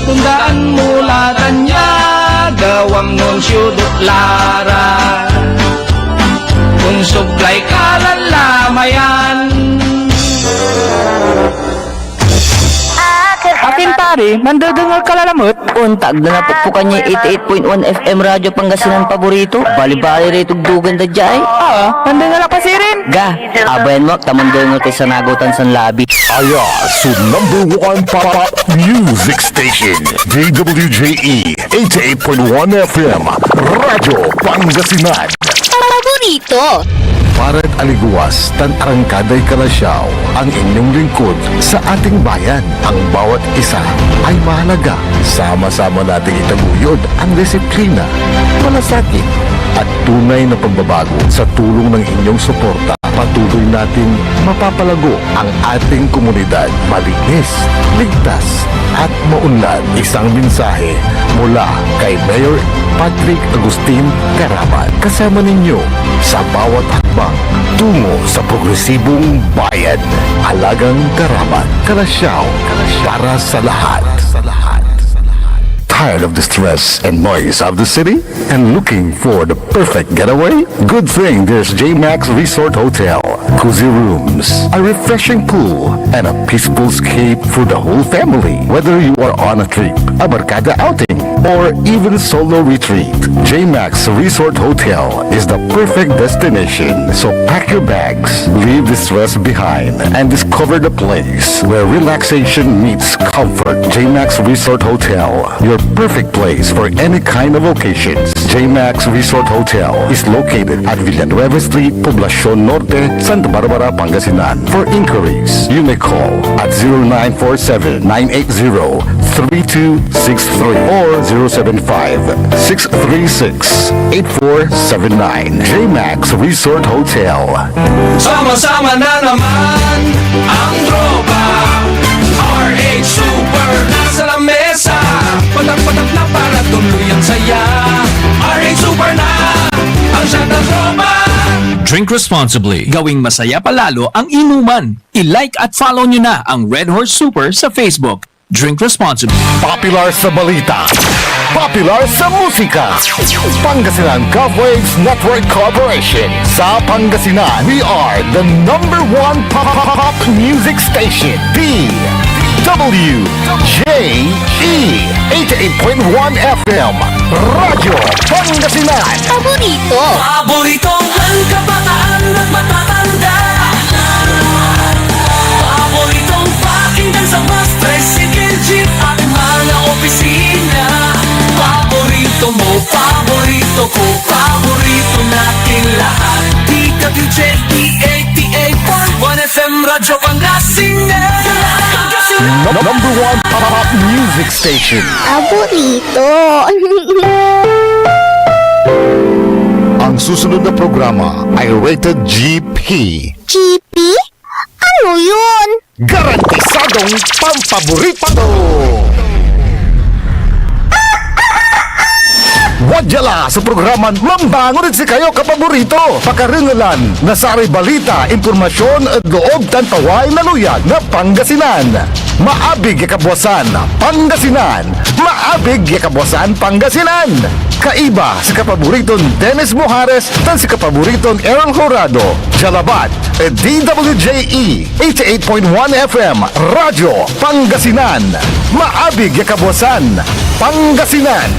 tundaan mulatan niya, gawam nun siyudot lara. Kung supply kalan lamayan. Akin pare, mandadangal ka lalamot. Untag na napukpukan niya 88.1 FM Radyo Pangasinan paborito. Bali-bali rito dugan da jay. Mandadangal pa si rin. Ga, abayan mo, tamandadangal kay sanagutan san labi. Aya, so #1 pop music station, DWJE 88.1 FM, Radyo Pangasinan. Paborito. Paret aliguas, tan arangkaday kalasyaw, ang inyong lingkod sa ating bayan. Ang bawat isa ay mahalaga. Sama-sama nating itaguyod ang disiplina, malasakit, at tunay na pagbabago. Sa tulong ng inyong suporta, patuloy nating mapapalago ang ating komunidad. Malinis, ligtas, at maunlad. Isang mensahe mula kay Mayor Patrick Agustin Caraman. Kasama ninyo sa bawat hakbang tungo sa progresibong bayan. Halagang Caraman, Kalasyaw, para sa lahat. Tired of the stress and noise of the city and looking for the perfect getaway? Good thing there's J-Max Resort Hotel. Cozy rooms, a refreshing pool, and a peaceful escape for the whole family. Whether you are on a trip, a barkada outing, or even solo retreat, J-Max Resort Hotel is the perfect destination. So pack your bags, leave the stress behind, and discover the place where relaxation meets comfort. J-Max Resort Hotel, your perfect place for any kind of occasions. J-Max Resort Hotel is located at Villanueva Street, Poblacion Norte, Santa Barbara, Pangasinan. For inquiries, you may call at 0947-980-3263 or 075-636-8479. J-Max Resort Hotel. Sama-sama na naman ang tropa, RH Super nasa lamesa. Patak-patak na para tuloy ang saya. RH Super na ang siyang tropa. Drink responsibly. Gawing masaya palalo ang inuman. I-like at follow nyo na ang Red Horse Super sa Facebook. Drink responsibly. Popular sa balita, popular sa musika. Pangasinan Golfwaves Network Corporation. Sa Pangasinan, we are the #1 pop music station. DWJE 88.1 FM, Radyo Pangasinan. Paborito. Paborito ang kabataan at matatanda. Paboritong pakinggan sa mga tricycle, jeep at mga opisina. Paborito mo, paborito ko, paborito natin lahat. DWJE 88.1 FM, Radyo Pangasinan. #1 pop music station. Paborito. Ang susunod na programa ay rated GP. GP? Ano yun? Garantisadong pampaborito! Wadyala sa programa Mambangon si kayo kapaborito. Pakaringalan na sa balita, impormasyon at loob tantaway na luyag na Pangasinan. Maabig yakabwasan Pangasinan. Maabig yakabwasan Pangasinan. Kaiba sa kapaboriton Dennis Mojares tan si kapaboriton Errol Horado. Jalabat at DWJE 88.1 FM Radyo Pangasinan. Maabig yakabwasan Pangasinan.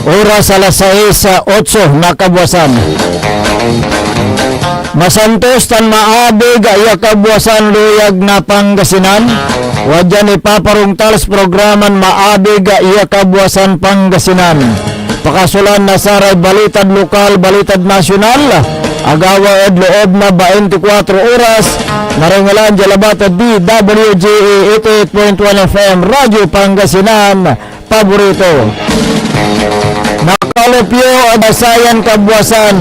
Oras alas 6:08 na kabuwasan. Masantos tan maabig ay kabuwasan luyag na Pangasinan. Wadyan ipaparungtals programan maabig ay kabuwasan Pangasinan. Pakasulan na saray balitad lokal, balitad nasyonal. Agawa ed loob na 24 oras. Naringalan jalabat at DWJE 88.1 FM Radyo Pangasinan. Paborito. Nakalupyo at asayan kabuwasan.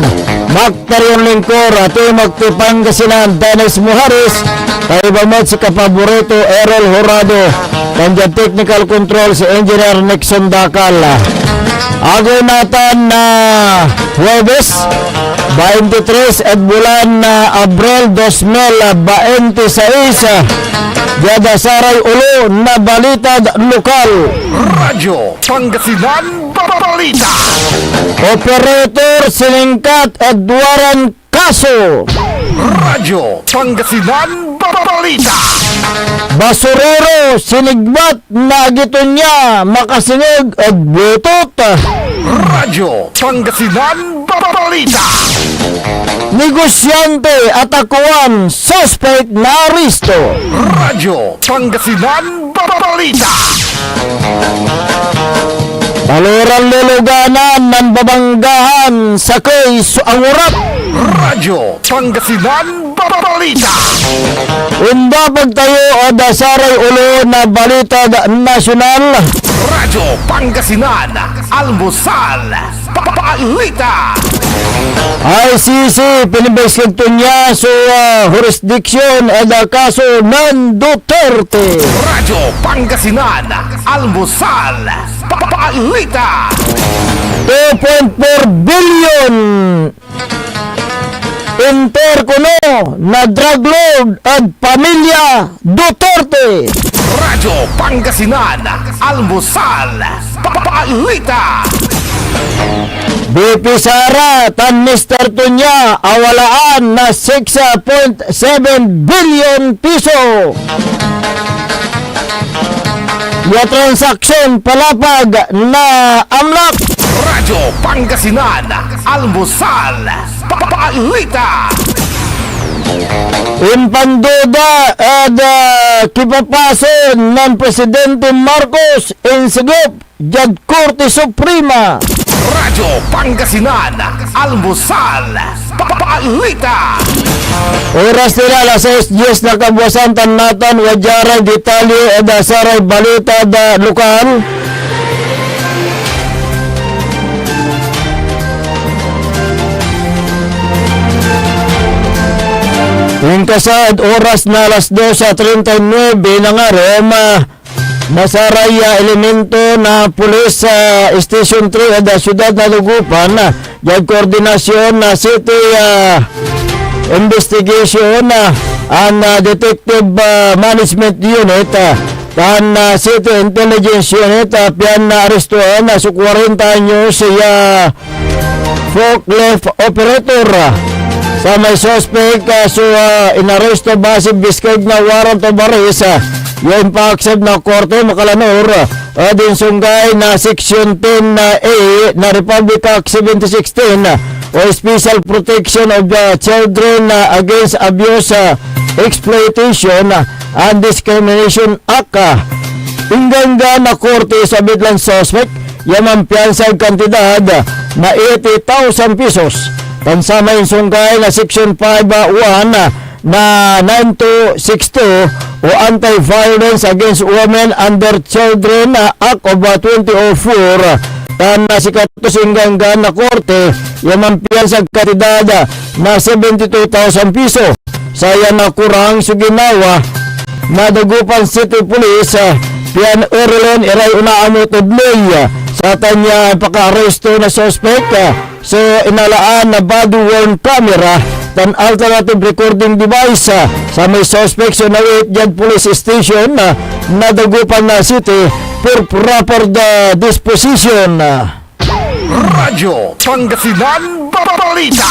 Magtarion lingkor at magti Pangasinan Dennis Mojares. Kaibamat si kapaborito Errol Horado. Kandiyan technical control si Engineer Nixon Dakal. Agoy natan na Huwebes 23 at bulan na Abril 2026. Yada saray ulo na balita lokal. Radyo Pangasinan Balita. Operator siningkat at duwaran kaso. Radyo Pangasinan Balita. Basurero sinigbat na gito niya makasingig at butot. Radyo Pangasinan Balita. Negosyante atakuan suspect na aristo. Radyo Pangasinan Balita. Paluran luluganan ng babanggahan sa case ang urap. Radyo Pangasinan Balita. Unda pagtayo o dasaray ulo na balita nasyonal. Radyo Pangasinan Almusal Balita. ICC pinibeslig niya sa jurisdiction at kaso ng Duterte. Radyo Pangasinan Almusal Balita. 2.4 billion interkuno na drug lord at pamilya Duterte. Radyo Pangasinan Almusal Balita. BP Sara tan Mr. Tunya awalaan na 6.7 billion piso. Ya transaksyon palapag na amlak. Radyo Pangasinan Almusal Balita. Impanduda at kipapason ng Presidente Marcos in Sigop, Judge Korte Suprema. Radyo Pangasinan Almusal Balita. Oras nila alas 6:10 na kabuwasan tanatan wajaray detalye at saray balita da lokal. Yung kasad oras na alas 2:39 na nga Roma nasaray elemento na pulis sa Station 3 at siyudad na Lugupan yung koordinasyon na city investigation and detective management unit and city intelligence unit piyan na arestuan sa 40 anyos siya forklift operator sa may suspect so inaresto base biskag na warrant of arrest yung pa-accept na korte makalanor din sunggay na section 10A na Republic Act 1716 o Special Protection of the Children Against Abuse, Exploitation and Discrimination Act. Inganga na korte sa bidlang suspect yaman piyansang kantidad na 80,000 pesos. Pansama yung sunggay na section 5.1 na 9262 o Anti-Violence Against Women Under Children Act of 2004 tan sikatos inganggan na korte yamampiyan sa kantidad na 72,000 piso saya na kurang suginawa na Dagupan City Police piyan Erlen iray unaamo tudloy sa tanya paka-aresto na suspect so inalaan na body worn camera tan alternative recording device sa may suspect sa Nawit Jad Police Station na Dagupan na City for proper disposition. Radyo Pangasinan Balita.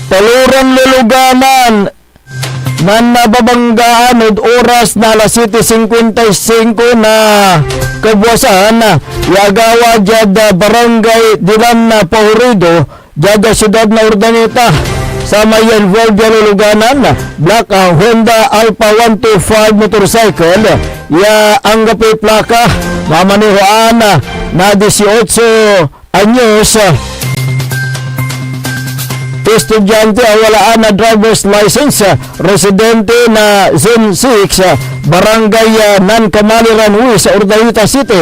Paluran luluganan na nababanggaan od oras na alas 7:55 na kabuwasan yagawa jad barangay Dilan na Pahurido jad siyudad na Urdaneta sa may involved luluganan black Honda Alpha 125 motorcycle ya ang gapi plaka mamanihoan na 18 anyos estudyante awalaan na driver's license residente na Zone 6 barangay Nankamaliran sa Urdaneta City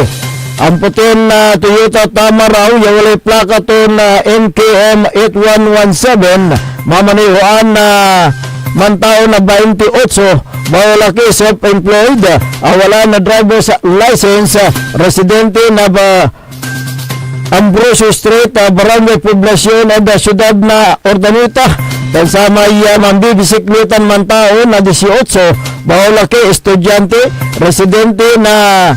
ang putin na Toyota Tamaraw yawalay plaka to na NKM 8117 mamanihoan na mantao na 28, malalaki self-employed, wala na driver's license, residente na Ambrosio Street, Barangay Poblacion, siyudad na Ordaneta. Kasama mambibisikletan mantao na 18, malalaki estudyante, residente na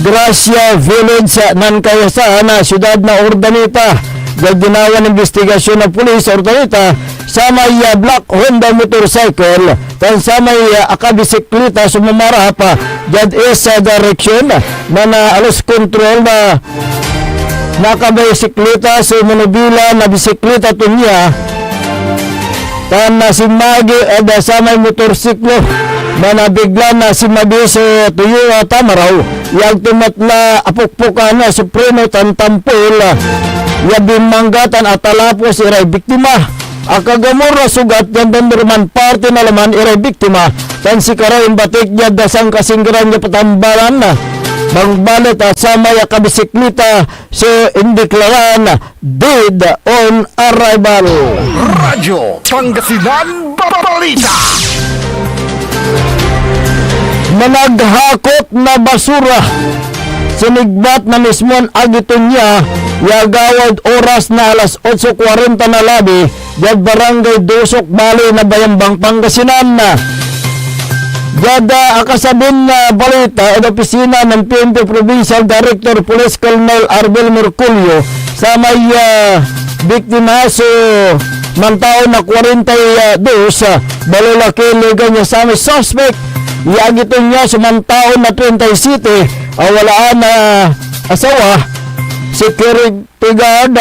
Gracia Village nan Kayasaan na siyudad na Urdaneta. Gaginawa ng investigasyon ng pulis sa Urdaneta sa may black Honda motorcycle tan sa may akabisikleta sumamara pa dyan sa direction na alos control na nakabisikleta sa monobila na bisikleta to niya tan na si Magi sa may motorsiklo na nabigla na si Mabi sa tuyo tamaraw yang tumat na apukpukan na supremo tan tampol yabing manggatan at talapos iray biktima akagamor na sugat yan danderman parte na laman iray biktima tan si karayin batik niya dasang kasinggiran niya patambalan na bangbalit at sama ya kabisiklita so indeklaraan dead on arrival. Radyo Pangasinan Balita. Managhakot na basura sinigbat na mismon agiton niya yagawad oras na alas 8:40 na labi dyan barangay Dusok Bali na Bayambang Pangasinan na Yada akasabin na balita at opisina ng PNP Provincial Director Police Colonel Arbel Merculio sa may biktima so mantao na 42 balalaki liga niya sa may suspect yagiton niya sumantao na 37 walaan na asawa security guard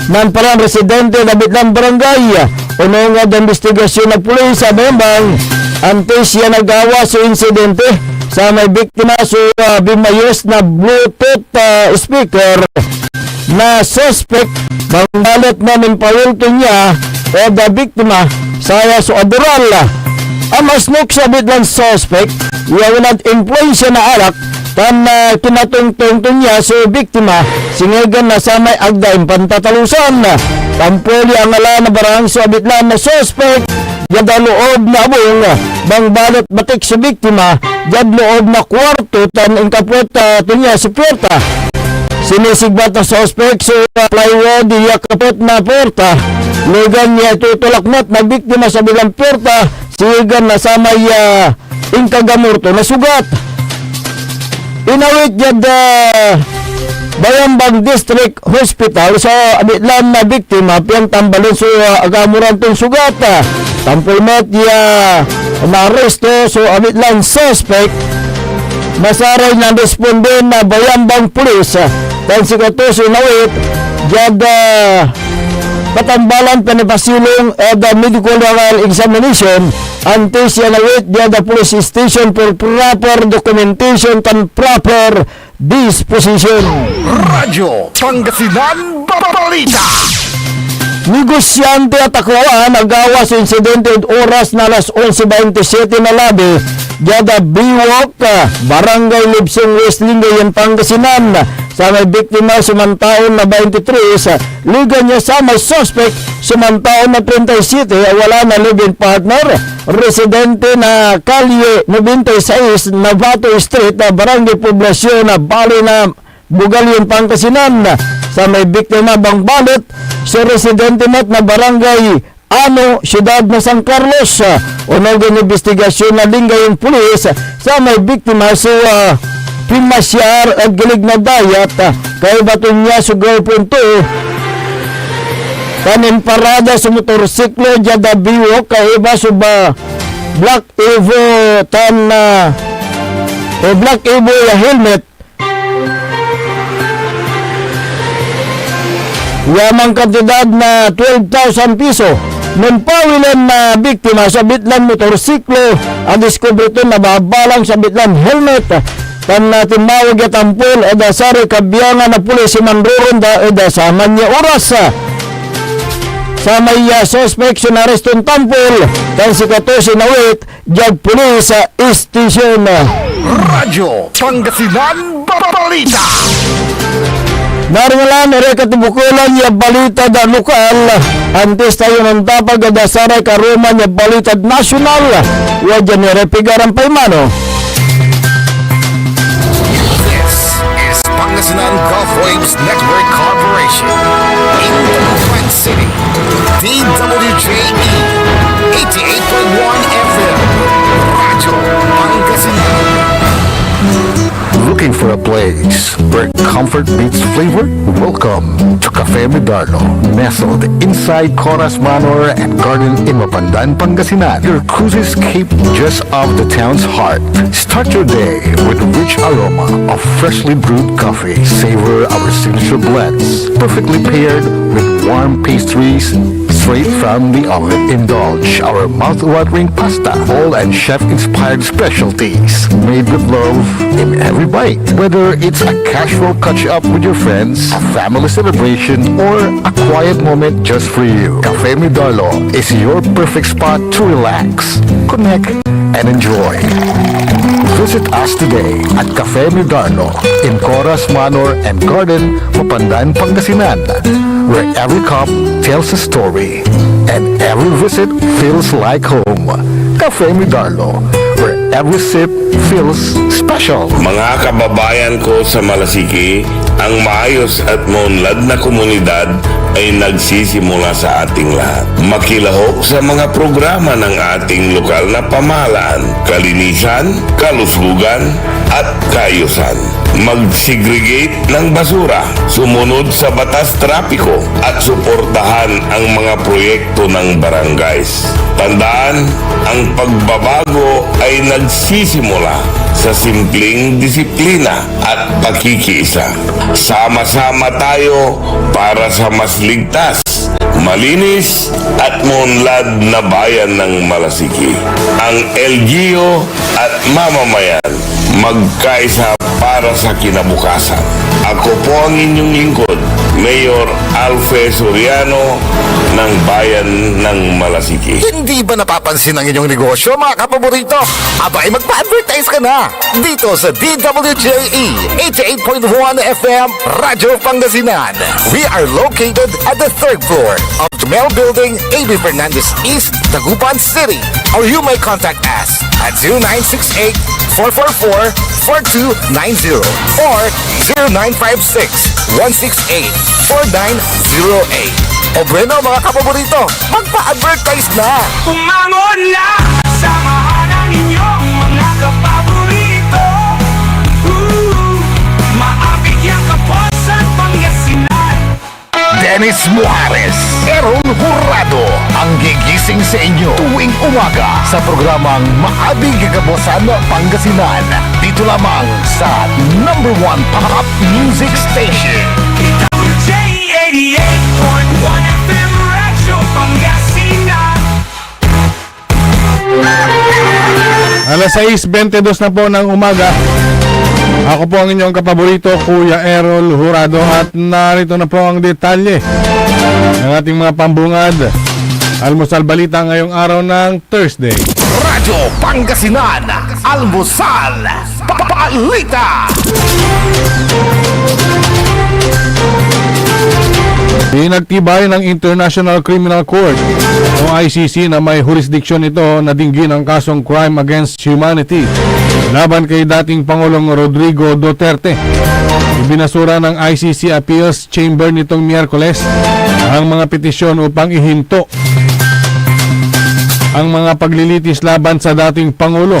nan parang residente na bitlang barangay unong nga investigasyon ng pulis sa Bayambang antes siya nagawa sa insidente sa may biktima so bimayos na Bluetooth speaker na suspect bangbalit na ng pawulto niya o the biktima saya so adoral amas nuk sabit lang suspect yawanat influence na alak tan kinatungtong niya so biktima singigan na sa may agdaing pantatalusan tampoli ang ala na barang so abit lang na suspect yada loob na abong bangbalot batik sa biktima yad loob na kwarto tan ang kapot niya si puerta sinisigbat na suspect so plywood iya kapot na puerta lugan niya tutulaknot na biktima sa bilang puerta sigan na sa may ingkagamurto na sugat inawit yad Bayambang District Hospital sa abitlan na biktima piyang tambalin so agamuran tong sugat tampulmet ya na-arresto so abitlan suspect masaray na responde na Bayambang Police dan si Katoso inawit yad patambalan panipasilong the medical examination antes siya nawit yad police station for proper documentation and proper disposition. Radyo Pangasinan Balita. Negosyante at akwaan nagawa sa insidente at oras na alas 11:27 na labi Yada Biwok, Barangay Libsong West Lingayen, Pangasinan sa may biktima sumantaon na 23 liga niya sa may suspect sumantaon na 37 wala na live-in partner residente na Kalye 96 Navato Street Barangay Poblacion Bali na Bugalyon, Pangasinan sa may biktima Bangbalot sa residente na Barangay siyudad na San Carlos unogang investigasyon na Lingayen Police sa may biktima sa Pimasyar at gilig na dayat kay baton niya sa girlfriend to kanin parada sa motorsiklo Yada Biwok kay iba sa Black Evo Black Evo helmet yamang kantidad na 12,000 piso nung pawilan na biktima sa bitlan motorsiklo ang diskubrito na babalang sa bitlan helmet kan timawag at ampul eda sari kabiyangan na pulis si Mandoron eda sa manya oras sa may suspect na arestong tampul kan si Katosi Nawit jag pulis sa istisyon. Radyo Pangasinan Balita. Naringalan, rekatibukulan ya balita da lokal. Antes tayo ng tapag da saray karuman ya balita nasyonal. Wajan ni repigaran paimano. This is Pangasinan Gulf Waves Network Corporation. In Tacloban City. DWJE 88.1 FM. Radyo Pangasinan. Looking for a place where comfort meets flavor? Welcome to Cafe Medardo, nestled inside Coras Manor and Garden in Mapandan, Pangasinan. Your cruise escape just off the town's heart. Start your day with a rich aroma of freshly brewed coffee. Savor our signature blends, perfectly paired with warm pastries straight from the oven. Indulge our mouth-watering pasta, bowl and chef-inspired specialties made with love in every bite. Whether it's a casual catch-up with your friends, a family celebration, or a quiet moment just for you, Cafe Midalo is your perfect spot to relax, connect, and enjoy. Visit us today at Cafe Midalo in Coras Manor and Garden, Mapandan, Pangasinan, where every cup tells a story and every visit feels like home. Cafe Midalo, where every sip feels special. Mga kababayan ko sa Malasiki, ang maayos at maunlad na komunidad ay nagsisimula sa ating lahat. Makilahok sa mga programa ng ating lokal na pamahalaan, kalinisan, kalusugan, at kaayusan. Mag-segregate ng basura, sumunod sa batas trapiko, at suportahan ang mga proyekto ng barangays. Tandaan, ang pagbabago ay nagsisimula sa simpleng disiplina at pakikiisa. Sama-sama tayo para sa mas ligtas, malinis at maunlad na bayan ng Malasiki. Ang LGU at mamamayan magkaisa para sa kinabukasan. Ako po ang inyong lingkod, Mayor Alfe Soriano ng Bayan ng Malasiki. Hindi ba napapansin ang inyong negosyo, mga kapaborito? Abay, magpa-advertise ka na dito sa DWJE 88.1 FM Radyo Pangasinan. We are located at the 3rd floor of Jamel Building, A.B. Fernandez East, Tacloban City. Or you may contact us at 0968-444-4290 or 0956-168-4908. O bueno, mga kapaborito, magpa-advertise na! Umangon na! Samahan ang inyong mga kapaborito. Maabig yung kaposan Pangasinan. Dennis Muarez, Errol Hurado, ang gigising sa inyo tuwing umaga sa programang Maabig Kagabosan Pangasinan. Dito lamang sa #1 Pop Music Station. WJ 88.1 FM Radyo Pangasinan. Alas 6:22 na po ng umaga. Ako po ang inyong kapaborito, Kuya Errol Hurado, at narito na po ang detalye ng ating mga pambungad. Almusal balita ngayong araw ng Thursday. Radyo Pangasinan, Almusal Balita. Pinagtibay ng International Criminal Court o ICC na may jurisdiksyon ito na dinggin ang kasong crime against humanity laban kay dating Pangulong Rodrigo Duterte. Ibinasura ng ICC Appeals Chamber nitong Miyerkules ang mga petisyon upang ihinto ang mga paglilitis laban sa dating Pangulo.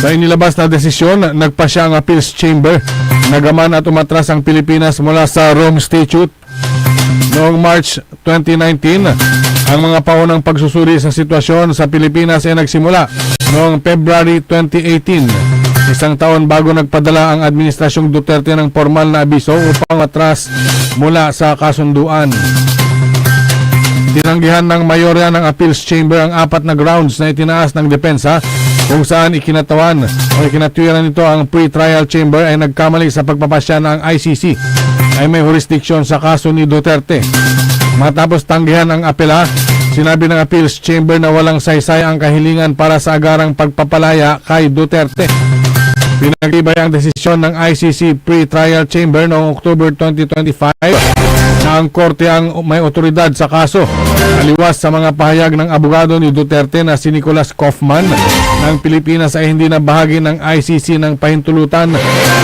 Sa inilabas na desisyon, nagpasya ang Appeals Chamber na gaman at umatras ang Pilipinas mula sa Rome Statute. Noong March 2019, ang mga paunang pagsusuri sa sitwasyon sa Pilipinas ay nagsimula noong February 2018, isang taon bago nagpadala ang Administrasyong Duterte ng formal na abiso upang matras mula sa kasunduan. Tinanggihan ng mayorya ng Appeals Chamber ang 4 na grounds na itinaas ng depensa kung saan ikinatawan o ikinatwiran nito ang pre-trial chamber ay nagkamali sa pagpapasya ng ICC ay may jurisdiksyon sa kaso ni Duterte. Matapos tanggihan ang apela, sinabi ng Appeals Chamber na walang saysay ang kahilingan para sa agarang pagpapalaya kay Duterte. Pinagtibay ang desisyon ng ICC Pre-Trial Chamber noong October 2025 na ang korte ang may otoridad sa kaso. Aliwas sa mga pahayag ng abogado ni Duterte na si Nicolas Kaufman ng Pilipinas ay hindi na bahagi ng ICC ng pahintulutan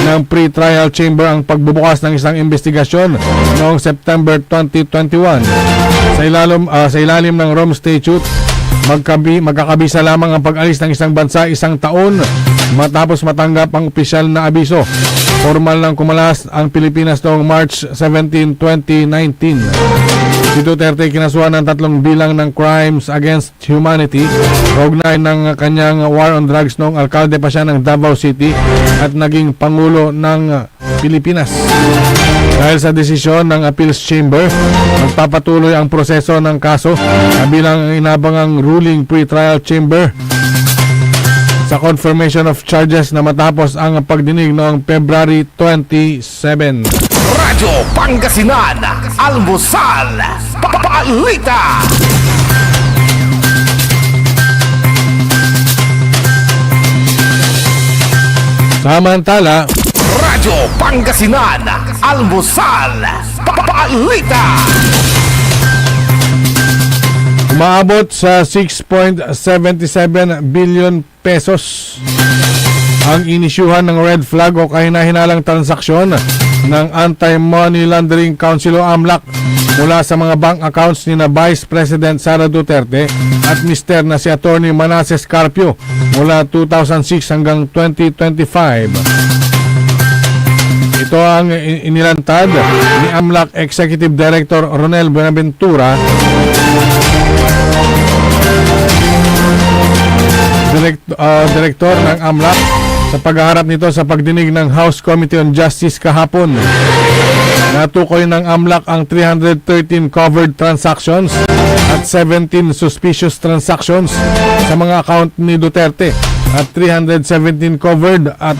ng Pre-Trial Chamber ang pagbubukas ng isang investigasyon noong September 2021. Sa ilalim ng Rome Statute, magkakabisa lamang ang pag-alis ng isang bansa isang taon matapos matanggap ang opisyal na abiso. Formal lang kumalas ang Pilipinas noong March 17, 2019. Si Duterte kinasuhan ng 3 bilang ng crimes against humanity, kaugnay ng kanyang war on drugs noong alkalde pa siya ng Davao City at naging Pangulo ng Pilipinas. Dahil sa desisyon ng Appeals Chamber, magpapatuloy ang proseso ng kaso kabilang ang inabangang ruling pre-trial chamber sa confirmation of charges na matapos ang pagdinig noong February 27. Radyo Pangasinan, Almusal, Balita. Samantala, Radyo Pangasinan, Almusal, Balita. umaabot sa 6.77 billion pesos ang inisyuhan ng red flag o kahina-hinalang transaksyon ng Anti-Money Laundering Council o AMLAC mula sa mga bank accounts ni na Vice President Sara Duterte at Mr. na si Attorney Manasseh Carpio mula 2006 hanggang 2025. Ito ang inilantad ni AMLAC Executive Director Ronel Buenaventura, Direktor ng AMLAC, sa paghaharap nito sa pagdinig ng House Committee on Justice kahapon. Natukoy ng AMLAC ang 313 covered transactions at 17 suspicious transactions sa mga account ni Duterte at 317 covered at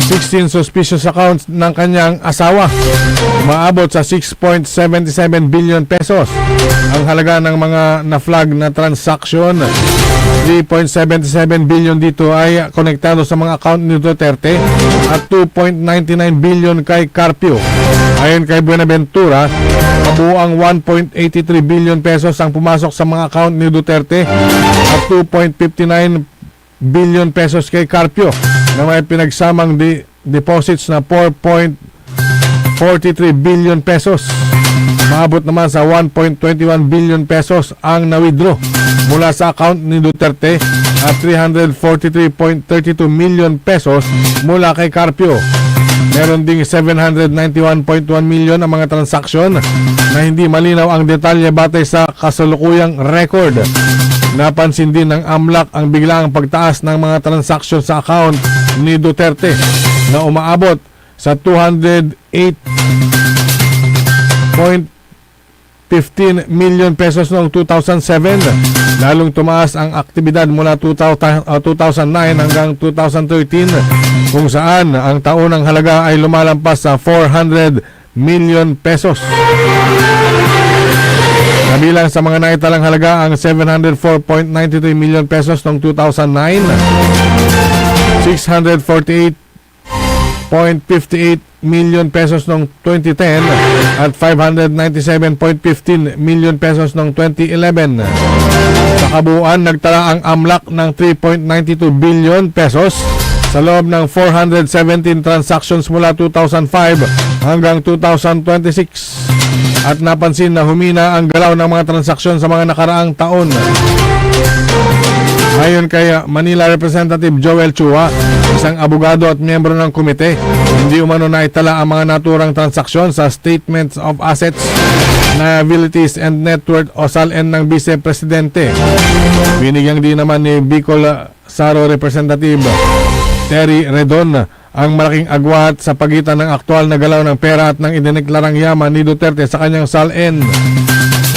16 suspicious accounts ng kanyang asawa. Umaabot sa 6.77 billion pesos ang halaga ng mga na-flag na transaction. 3.77 billion dito ay konektado sa mga account ni Duterte at 2.99 billion kay Carpio. Ayon kay Buenaventura, kabuuang 1.83 billion pesos ang pumasok sa mga account ni Duterte at 2.59 billion pesos kay Carpio na may pinagsamang deposits na 4.43 billion pesos. Maabot naman sa 1.21 billion pesos ang na-withdraw mula sa account ni Duterte at 343.32 million pesos mula kay Carpio. Meron ding 791.1 million ang mga transaksyon na hindi malinaw ang detalye batay sa kasalukuyang record. Napansin din ng AMLAC ang biglaang pagtaas ng mga transaksyon sa account ni Duterte na umaabot sa 208.15 million pesos noong 2007. Lalong tumaas ang aktibidad mula 2009 hanggang 2013 kung saan ang taunang halaga ay lumalampas sa 400 million pesos. Kabilang sa mga naitalang halaga ang 704.93 million pesos noong 2009, 648.58 million pesos noong 2010 at 597.15 million pesos noong 2011. Sa kabuuan, nagtala ang AMLAC ng 3.92 billion pesos sa loob ng 417 transactions mula 2005 hanggang 2026. At napansin na humina ang galaw ng mga transaksyon sa mga nakaraang taon. Ayon kay Manila Representative Joel Chua, isang abogado at miyembro ng komite, hindi umano na itala ang mga naturang transaksyon sa Statements of Assets, Liabilities and Net Worth o SALN ng Vice Presidente. Binigyang din naman ni Bicol Saro Representative Terry Redon ang malaking agwat sa pagitan ng aktual na galaw ng pera at ng idineklarang yaman ni Duterte sa kanyang SALN.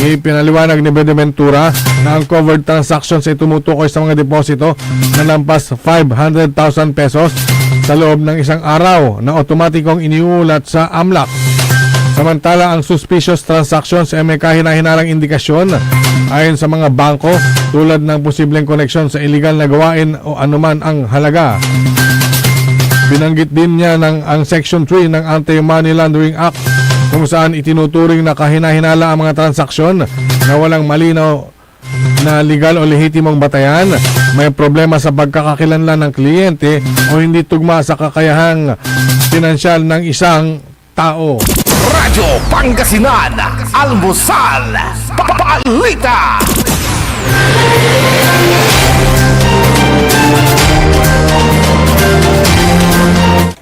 Ipinaliwanag ni Buenaventura na ang covered transactions ay tumutukoy sa mga deposito na lampas 500,000 pesos sa loob ng isang araw na otomatikong iniulat sa AMLAC. Samantala, ang suspicious transactions ay may kahina-hinalang indikasyon ayon sa mga bangko tulad ng posibleng koneksyon sa illegal na gawain o anuman ang halaga. Binanggit din niya ang Section 3 ng Anti-Money Laundering Act kung saan itinuturing na kahina-hinala ang mga transaksyon na walang malinaw na legal o lehitimong batayan, may problema sa pagkakakilanlan ng kliyente o hindi tugma sa kakayahang pinansyal ng isang tao. Radyo Pangasinan, Almusal, Balita.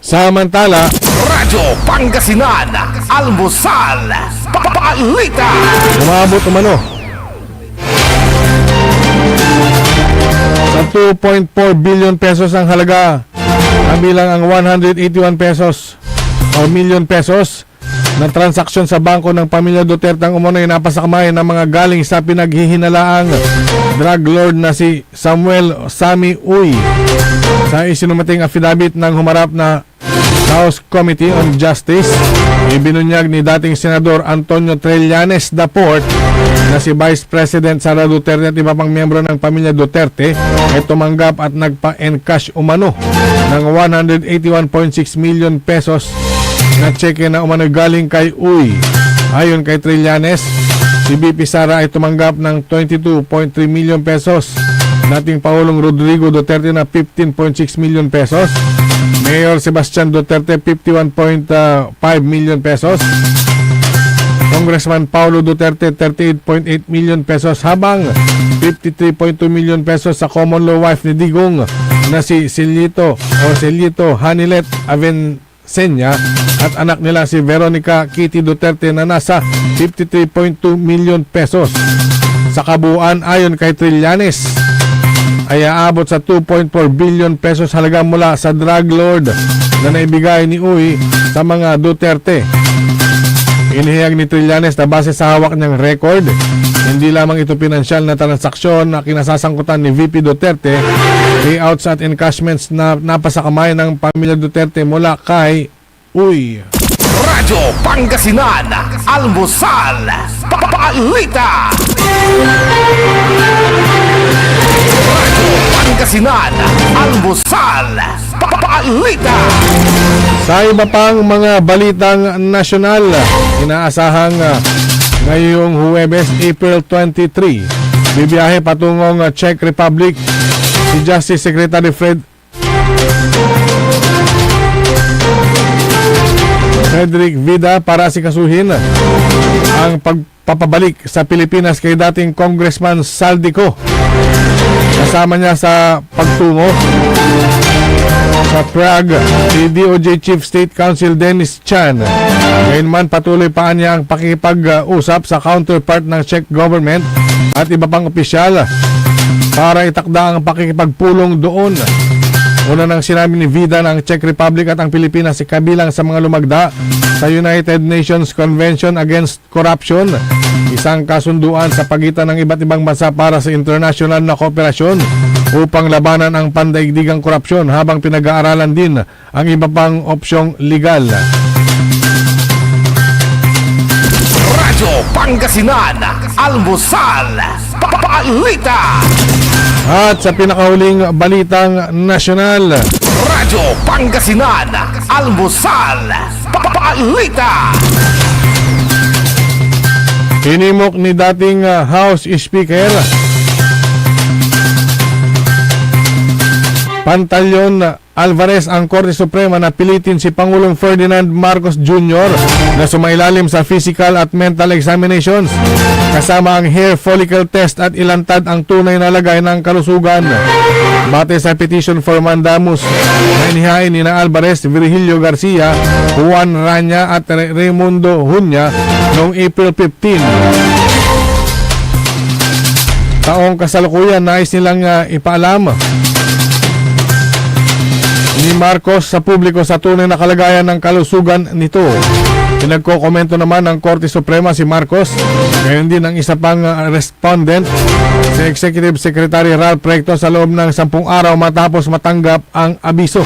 Samantala, Radyo Pangasinan, Almusal, Balita. umabot umano sa 2.4 billion pesos ang halaga, kabilang ang 181 pesos o million pesos na transaksyon sa bangko ng pamilya Duterte ang umunoy napasakamay ng mga galing sa pinaghihinalaang drug lord na si Samuel Sammy Uy. Sa isinumating affidavit ng humarap na House Committee on Justice, ibinunyag ni dating Senador Antonio Trillanes Daport na si Vice President Sara Duterte at iba pang miyembro ng pamilya Duterte ay tumanggap at nagpa-encash umano ng 181.6 million pesos na cheque na umano galing kay Uy. Ayon kay Trillanes, si BP Sara ay tumanggap ng 22.3 million pesos, dating Pangulong Rodrigo Duterte na 15.6 million pesos, Mayor Sebastian Duterte 51.5 million pesos, Congressman Paulo Duterte 38.8 million pesos, habang 53.2 million pesos sa common law wife ni Digong na si Celito Hanilet Avencenia at anak nila si Veronica Kitty Duterte na nasa 53.2 million pesos. Sa kabuuan, ayon kay Trillanes, ay aabot sa 2.4 billion pesos halaga mula sa drug lord na naibigay ni Uy sa mga Duterte. Inihayag ni Trillanes na base sa hawak niyang record, hindi lamang ito pinansyal na transaksyon na kinasasangkutan ni VP Duterte, payouts at encashments na napasakamay ng pamilya Duterte mula kay Uy. Radyo Pangasinan, Almusal, Balita. Radyo Pangasinan, Almusal, Balita. Sa iba pang mga balitang nasyonal, inaasahang ngayong Huwebes, April 23, bibiyahe patungong Czech Republic si Justice Secretary Frederick Vida para sikasuhin ang pagpapabalik sa Pilipinas kay dating Congressman Saldico. Kasama niya sa pagtungo sa Prague si DOJ Chief State Counsel Dennis Chan. Ngayon man, patuloy pa niya ang pakipag-usap sa counterpart ng Czech government at iba pang opisyal para itakda ang pakikipagpulong doon. Una nang sinabi ni Vida ng Czech Republic at ang Pilipinas ay kabilang sa mga lumagda sa United Nations Convention Against Corruption, isang kasunduan sa pagitan ng iba't ibang bansa para sa international na kooperasyon upang labanan ang pandaigdigang korupsyon, habang pinag-aaralan din ang iba pang opsyong legal. Radyo Pangasinan, Almusal, Balita. At sa pinakahuling balitang nasyonal, Radyo Pangasinan, Almusal, Balita. hinimok ni dating House Speaker Pantaleon Alvarez ang Korte Suprema na pilitin si Pangulong Ferdinand Marcos Jr. na sumailalim sa physical at mental examinations kasama ang hair follicle test at ilantad ang tunay na lagay ng kalusugan. Bate sa petition for mandamus na inihain ni na Alvarez, Virgilio Garcia, Juan Rania at Raimundo Hunya noong April 15. Taong kasalukuyan, nais nilang ipaalam ni Marcos sa publiko sa tunay na kalagayan ng kalusugan nito. Pinagkokomento naman ng Korte Suprema si Marcos, gayon din ang isa pang respondent, si Executive Secretary Ralph Recto, sa loob ng 10 araw matapos matanggap ang abiso.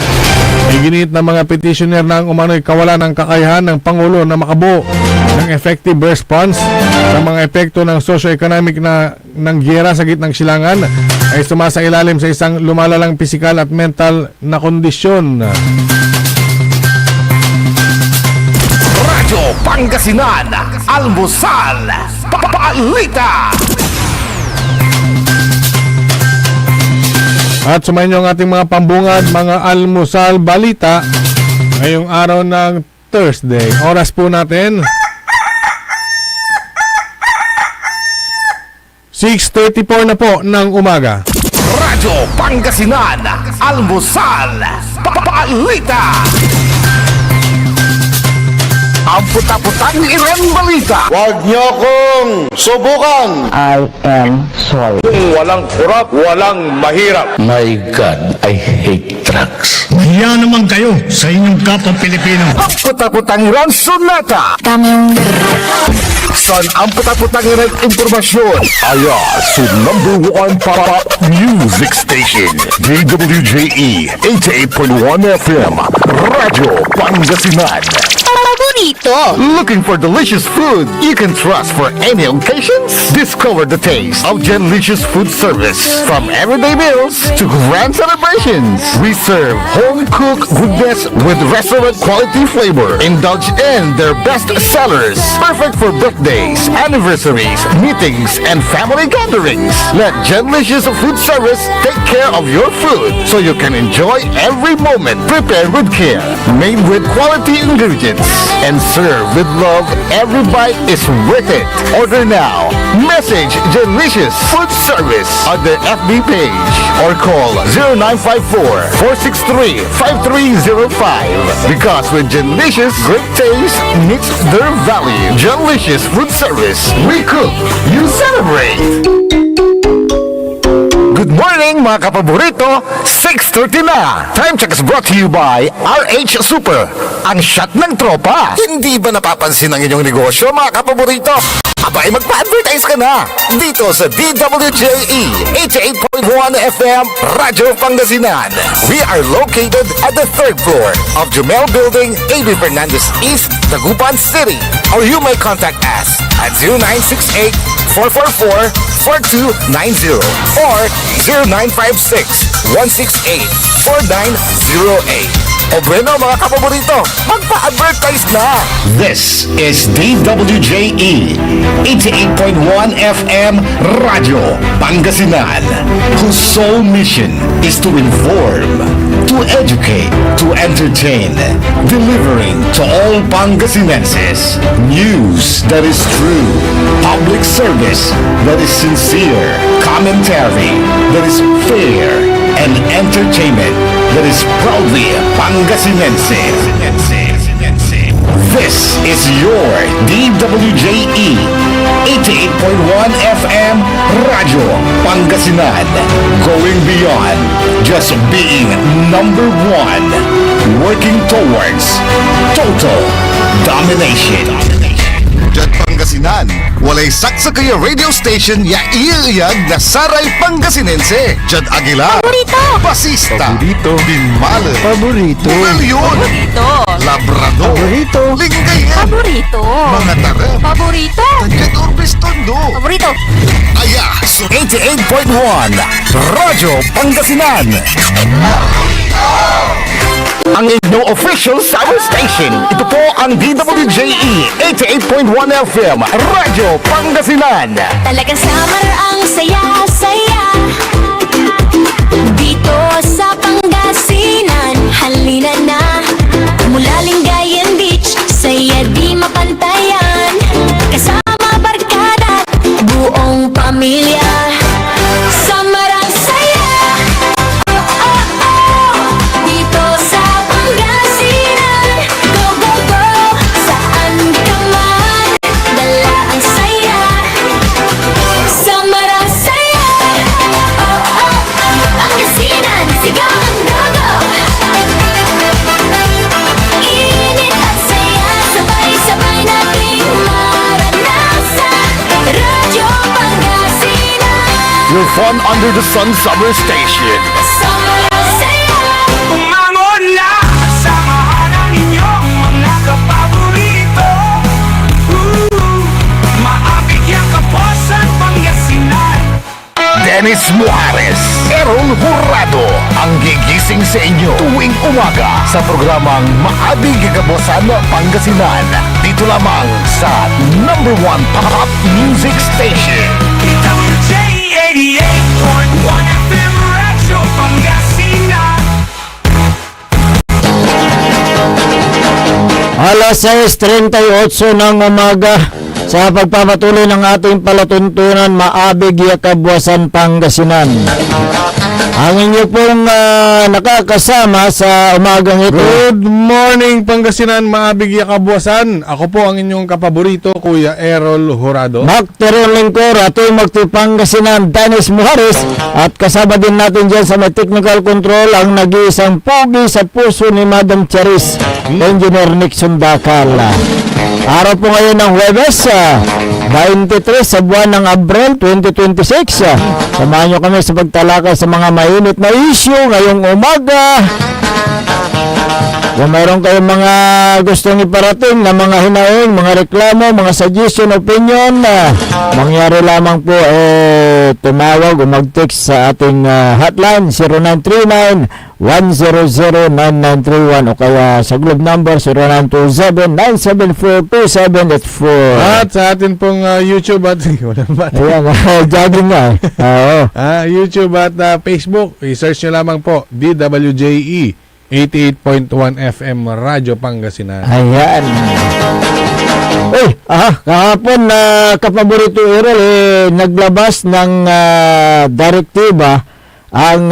Iginit ng mga petitioner na ang umano'y kawalan ng kakayahan ng Pangulo na makabuo ng effective response sa mga epekto ng socio-economic ng giyera sa gitnang silangan ay sumasailalim sa isang lumalalang pisikal at mental na kondisyon. Radyo Pangasinan, Almusal, Balita. At sumayin niyo ang ating mga pambungad, mga almusal balita ngayong araw ng Thursday. Oras po natin 6:34 na po ng umaga. Radyo Pangasinan, Almusal, Balita. Ang puta-putang Iren Balita. Huwag niyo akong subukan. I am sorry. Kung walang kurap, walang mahirap. My God, I hate drugs. Mahiya naman kayo sa inyong kapwa Pilipino. Ang puta-putang Iren Sonata. Son, ang puta-putang Iren Impormasyon. Aya, sa #1 para music station. DWJE 88.1 FM. Radyo Pangasinan. Paborito. Looking for delicious food you can trust for any occasions? Discover the taste of Genlicious Food Service. From everyday meals to grand celebrations, we serve home-cooked goodness with restaurant-quality flavor. Indulge in their best sellers. Perfect for birthdays, anniversaries, meetings, and family gatherings. Let Genlicious Food Service take care of your food so you can enjoy every moment. Prepared with care, made with quality ingredients, and served with love. Every bite is worth it. Order now. Message Genlicious Food Service on their FB page or call 0954-463-5305. Because with Genlicious, great taste meets their value. Genlicious Food Service. We cook, you celebrate. Good morning mga kapaborito, 6:30 na. Time check is brought to you by RH Super, ang shot ng tropa. Hindi ba napapansin ang inyong negosyo mga kapaborito? Abay, magpa-advertise ka na dito sa DWJE 88.1 FM Radyo Pangasinan. We are located at the 3rd floor of Jumel Building, AB Fernandez East, Dagupan City. Or you may contact us at 0968-444-4290 or 0956-168-4908. O bueno mga kapaborito, magpa-advertise na! This is DWJE 88.1 FM Radio Pangasinan, whose sole mission is to inform, to educate, to entertain, delivering to all Pangasinenses news that is true, public service that is sincere, commentary that is fair, and entertainment that is proudly Pangasinense. This is your DWJE 88.1 FM Radio Pangasinan, going beyond just being number one, working towards total domination. Diyan Pangasinan, walay saksa kaya radio station ya iiyag na Saray Pangasinense. Diyan Aguilar, Paborito. Basista, Binmale, Paborito. Milyon, Labrador, Paborito. Lingayen, Paborito. mga tarap, Paborito. Diyan Orbis Tondo. Paborito. Aya, so 88.1 Radyo Pangasinan, ang inyong official summer station. Ito po ang DWJE 88.1 FM Radyo Pangasinan. Talagang summer ang saya-saya dito sa Pangasinan. Halina na mula Lingayen Beach, saya di mapantayan. Kasama barkada, buong pamilya. Summer ang saya, oh, oh, oh. Dito sa Pangasinan. Go, go, go, saan ka man, dala ang saya. Summer ang saya, oh, oh, oh. Pangasinan, sigaw ang go-go. Init at saya, sabay-sabay nating maranasan. Radyo Pangasinan. Your fun under the sun summer station. Summer ang saya. Umangon na Dennis Muarez, Errol Jurado, ang gigising sa inyo tuwing umaga sa programang Maabig Kagabusan Pangasinan. Dito lamang sa number 1 pop music station. WJ 88.1 FM Radyo Pangasinan. Alas 6:38 ng umaga sa pagpapatuloy ng ating palatuntunan Maabig Kabuasan Pangasinan. Ang inyo pong nakakasama sa umagang ito. Good morning Pangasinan, Maabig Kabuasan. Ako po ang inyong kapaborito, Kuya Errol Jurado. Magtiro Lingkor, ating magtipangasinan Dennis Muarez, at kasama din natin dyan sa may technical control ang nag-iisang pogi sa puso ni Madam Charis, Engineer Nixon Dakal. Araw po ngayon ng Huwebes, 23 sa buwan ng Abril 2026. Samahan nyo kami sa pagtalakay sa mga mainit na issue ngayong umaga. Kung mayroon kayong mga gustong iparating na mga hinaing, mga reklamo, mga suggestion, opinion, mangyari lamang po tumawag o mag-text sa ating hotline 0939-100-9931 o kaya sa Globe number 0927-974-2784. At sa atin pong YouTube at wala ba? Ayan, jogging nga. Oo. YouTube at Facebook, i-search nyo lamang po DWJE 88.1 FM Radyo Pangasinan. Ayan. Kahapon na kapaborito Errol, naglabas ng direktiba ang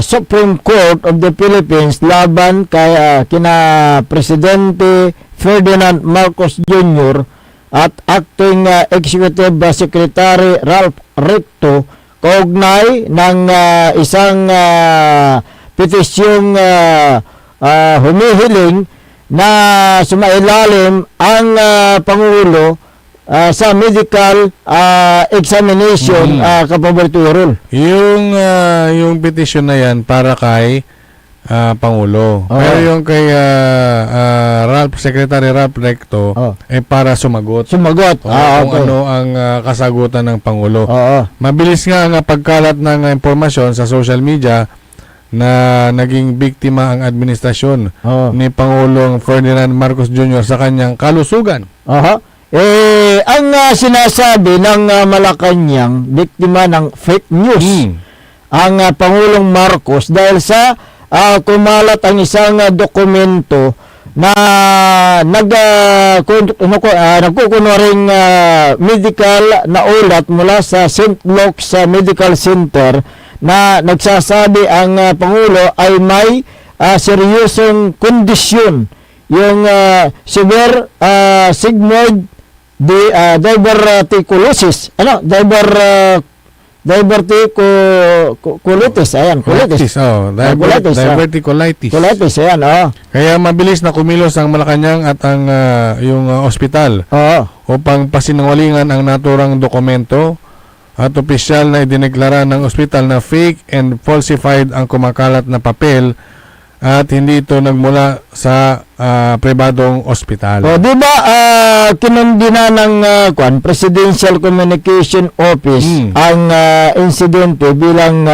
Supreme Court of the Philippines laban kay kina Presidente Ferdinand Marcos Jr. at Acting Executive Secretary Ralph Recto kaugnay ng isang petisyong humihiling na sumailalim ang Pangulo sa medical examination, kapaborito Errol. Yung petition na yan para kay Pangulo. Pero yung kay Secretary Ralph Recto para sumagot. Kung ano ang kasagutan ng Pangulo. Mabilis nga ang pagkalat ng impormasyon sa social media na naging biktima ang administrasyon ni Pangulong Ferdinand Marcos Jr. sa kanyang kalusugan. Ang sinasabi ng Malacanang, biktima ng fake news ang Pangulong Marcos dahil sa kumalat ang isang dokumento na nagkukunwaring medical na ulat mula sa St. Luke's Medical Center na nagsasabi ang Pangulo ay may seryosong kondisyon, yung severe sigmoid diverticulosis, diverticulitis, ayan, diverticulitis, ayan, Kaya mabilis na kumilos ang Malacanang at ang yung ospital upang pasinungalingan ang naturang dokumento at opisyal na idineklara ng ospital na fake and falsified ang kumakalat na papel at hindi ito nagmula sa pribadong ospital. Di ba kinundina ng Presidential Communication Office ang insidente bilang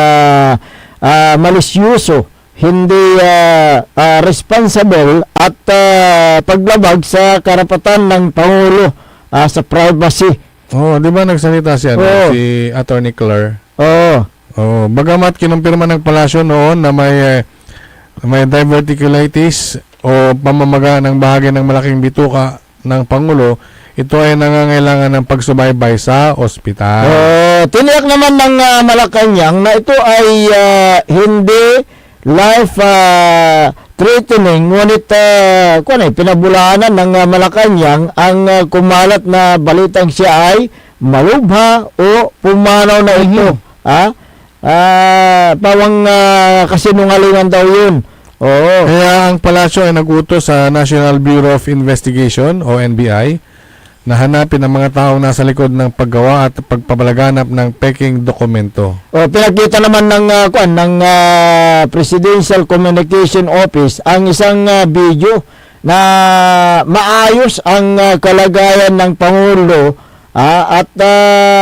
malisyoso, hindi responsible at paglabag sa karapatan ng Pangulo sa privacy. Di ba nagsalita siya si Attorney Claire? Bagamat kinumpirma ng palasyo noon na may diverticulitis o pamamaga ng bahagi ng malaking bituka ng Pangulo, ito ay nangangailangan ng pagsubaybay sa ospital. Tiniyak naman ng Malacanang na ito ay hindi life threatening, ngunit pinabulaanan ng Malacanang ang kumalat na balitang siya ay malubha o pumanaw na ito. Pawang kasinungalingan daw yun. Kaya ang palasyo ay nag-utos sa National Bureau of Investigation o NBI na hanapin ang mga taong nasa likod ng paggawa at pagpapalaganap ng peking dokumento. Pinakita naman ng Presidential Communication Office ang isang video na maayos ang kalagayan ng Pangulo at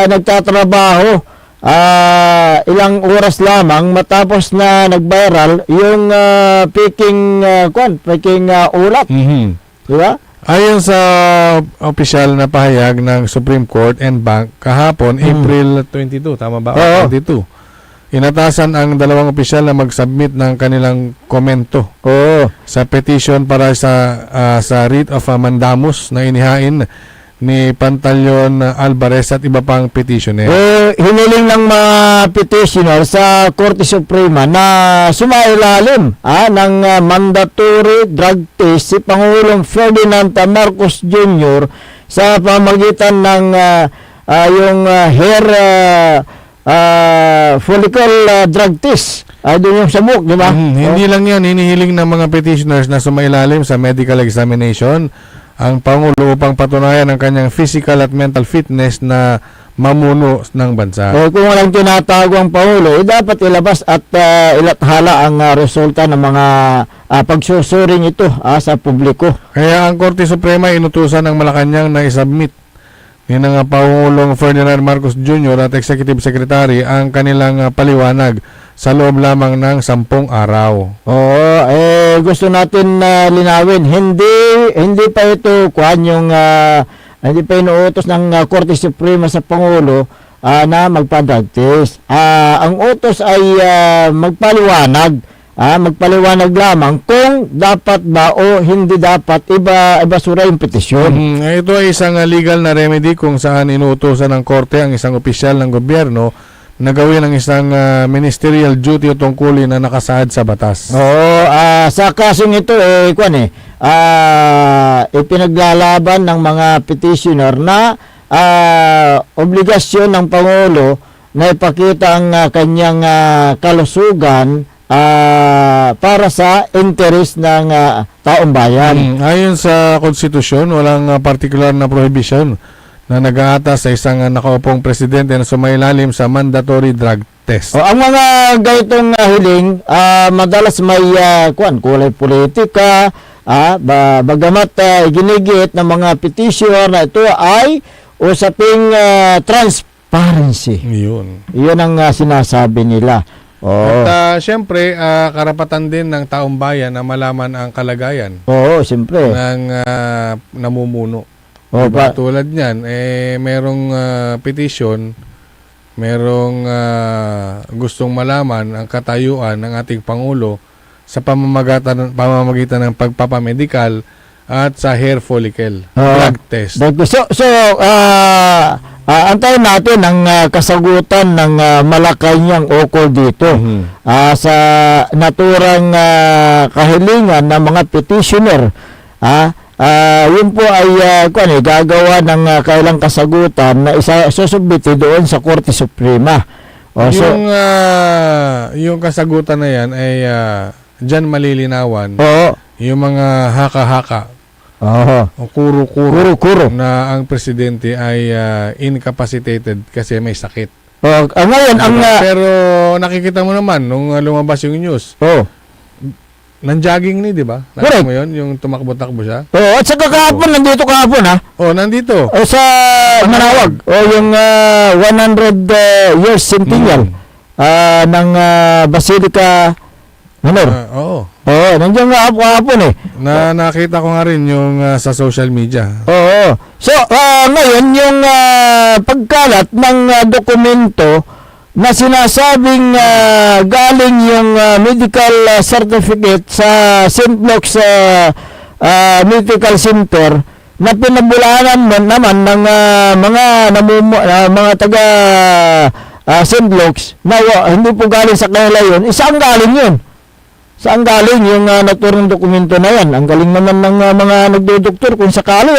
nagtatrabaho ilang oras lamang matapos na nag-viral yung peking ulat. Di ba? Ayon sa opisyal na pahayag ng Supreme Court and Bank kahapon, April 22, tama ba? Oo. 22. Inatasan ang dalawang opisyal na mag-submit ng kanilang komento Oo. sa petition para sa writ of mandamus na inihain ni Pantaleon Alvarez at iba pang petitioner. Hiniling ng mga petitioner sa Korte Suprema na sumailalim ng mandatory drug test si Pangulong Ferdinand Marcos Jr. sa pamagitan ng yung hair follicle drug test. Doon yung sabuk, di ba? Hindi lang yan, hinihiling ng mga petitioners na sumailalim sa medical examination ang Pangulo upang patunayan ang kanyang physical at mental fitness na mamuno ng bansa. Kung walang tinatago ang Pangulo, dapat ilabas at ilathala ang resulta ng mga pagsusuring ito sa publiko. Kaya ang Korte Suprema inutusan ng Malacanang na isubmit ni ng Pangulong Ferdinand Marcos Jr. at Executive Secretary ang kanilang paliwanag sa loob lamang ng 10 araw. Gusto natin linawin, hindi pa ito hindi pa inuutos ng Korte Suprema sa Pangulo na magpa-drug test. Ang utos ay magpaliwanag lamang kung dapat ba o hindi dapat ibasura yung petisyon. Ito ay isang legal na remedy kung saan inuutosan ng Korte ang isang opisyal ng gobyerno na gawin ang isang ministerial duty o tungkulin na nakasaad sa batas. Sa kasong ito, ipinaglalaban ng mga petitioner na obligasyon ng Pangulo na ipakita ang kanyang kalusugan para sa interes ng taong bayan. Ayon sa konstitusyon, walang particular na prohibition na nag-aatas sa isang nakaupong presidente na sumailalim sa mandatory drug test. Ang mga ganitong hiling, madalas may kulay politika, bagamat ginigit ng mga petitioner na ito ay usaping transparency. Yun ang sinasabi nila. At syempre, karapatan din ng taong bayan na malaman ang kalagayan siyempre ng namumuno. Diba? Tulad niyan, merong petition, merong gustong malaman ang katayuan ng ating Pangulo sa pamamagitan ng pagpapamedikal at sa hair follicle drug test. Antayin natin ang kasagutan ng Malacanang ukol dito sa naturang kahilingan ng mga petitioner. Yun po ay gagawa ng kailang kasagutan na isusubmiti doon sa Korte Suprema. Yung kasagutan na yan ay dyan malilinawan yung mga haka-haka o kuro-kuro na ang presidente ay incapacitated kasi may sakit. Ngayon, pero nakikita mo naman nung lumabas yung news. Nang-jogging ni, di ba? Nakita mo yun? Yung tumakbo-takbo siya? At saka kahapon, nandito kahapon, ha? Nandito. Sa Manawag. Yung 100 years centennial ng Basilica Minor. Nandiyan nga kahapon, Nakita ko nga rin yung sa social media. So, ngayon, yung pagkalat ng dokumento na sinasabing galing yung medical certificate sa St. Luke's Medical Center na pinabulanan naman ng mga taga St. Luke's na hindi po galing sa kanila yun. Saan galing yun? Saan galing yung naturang dokumento na yan? Ang galing naman ng mga nagdodoktor kung sakali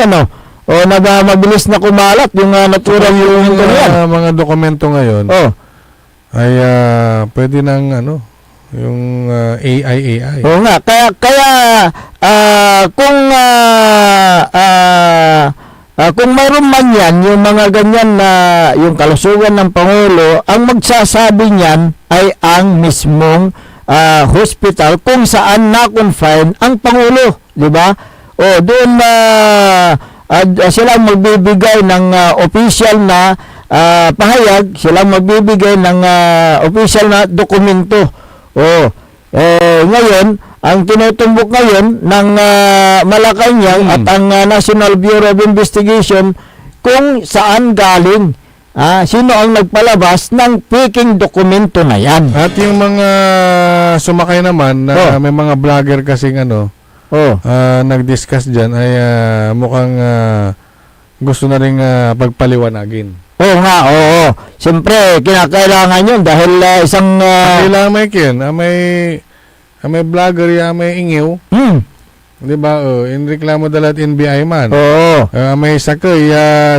o mabilis na kumalat yung naturang dokumento na yan. Mga dokumento ngayon ay pwede ng yung AI. Oo nga, kaya kung mayroon man yan, yung mga ganyan na yung kalusugan ng Pangulo, ang magsasabi niyan ay ang mismong hospital kung saan na-confine ang Pangulo, di ba? Doon sila magbibigay ng official na pahayag, silang magbibigay ng official na dokumento. Ngayon, ang tinutumbok ngayon ng Malacanang at ang National Bureau of Investigation kung saan galing. Sino ang nagpalabas ng peking dokumento na yan? At yung mga sumakay naman, na may mga vlogger kasing nag-discuss dyan, ay mukhang gusto na rin pagpaliwanagin. Oo nga, oo. Siyempre, kinakailangan yun dahil isang... Kailangan may may vlogger may ingiw. Di ba? Inreklamo dalat NBI man. Oo. May sakay,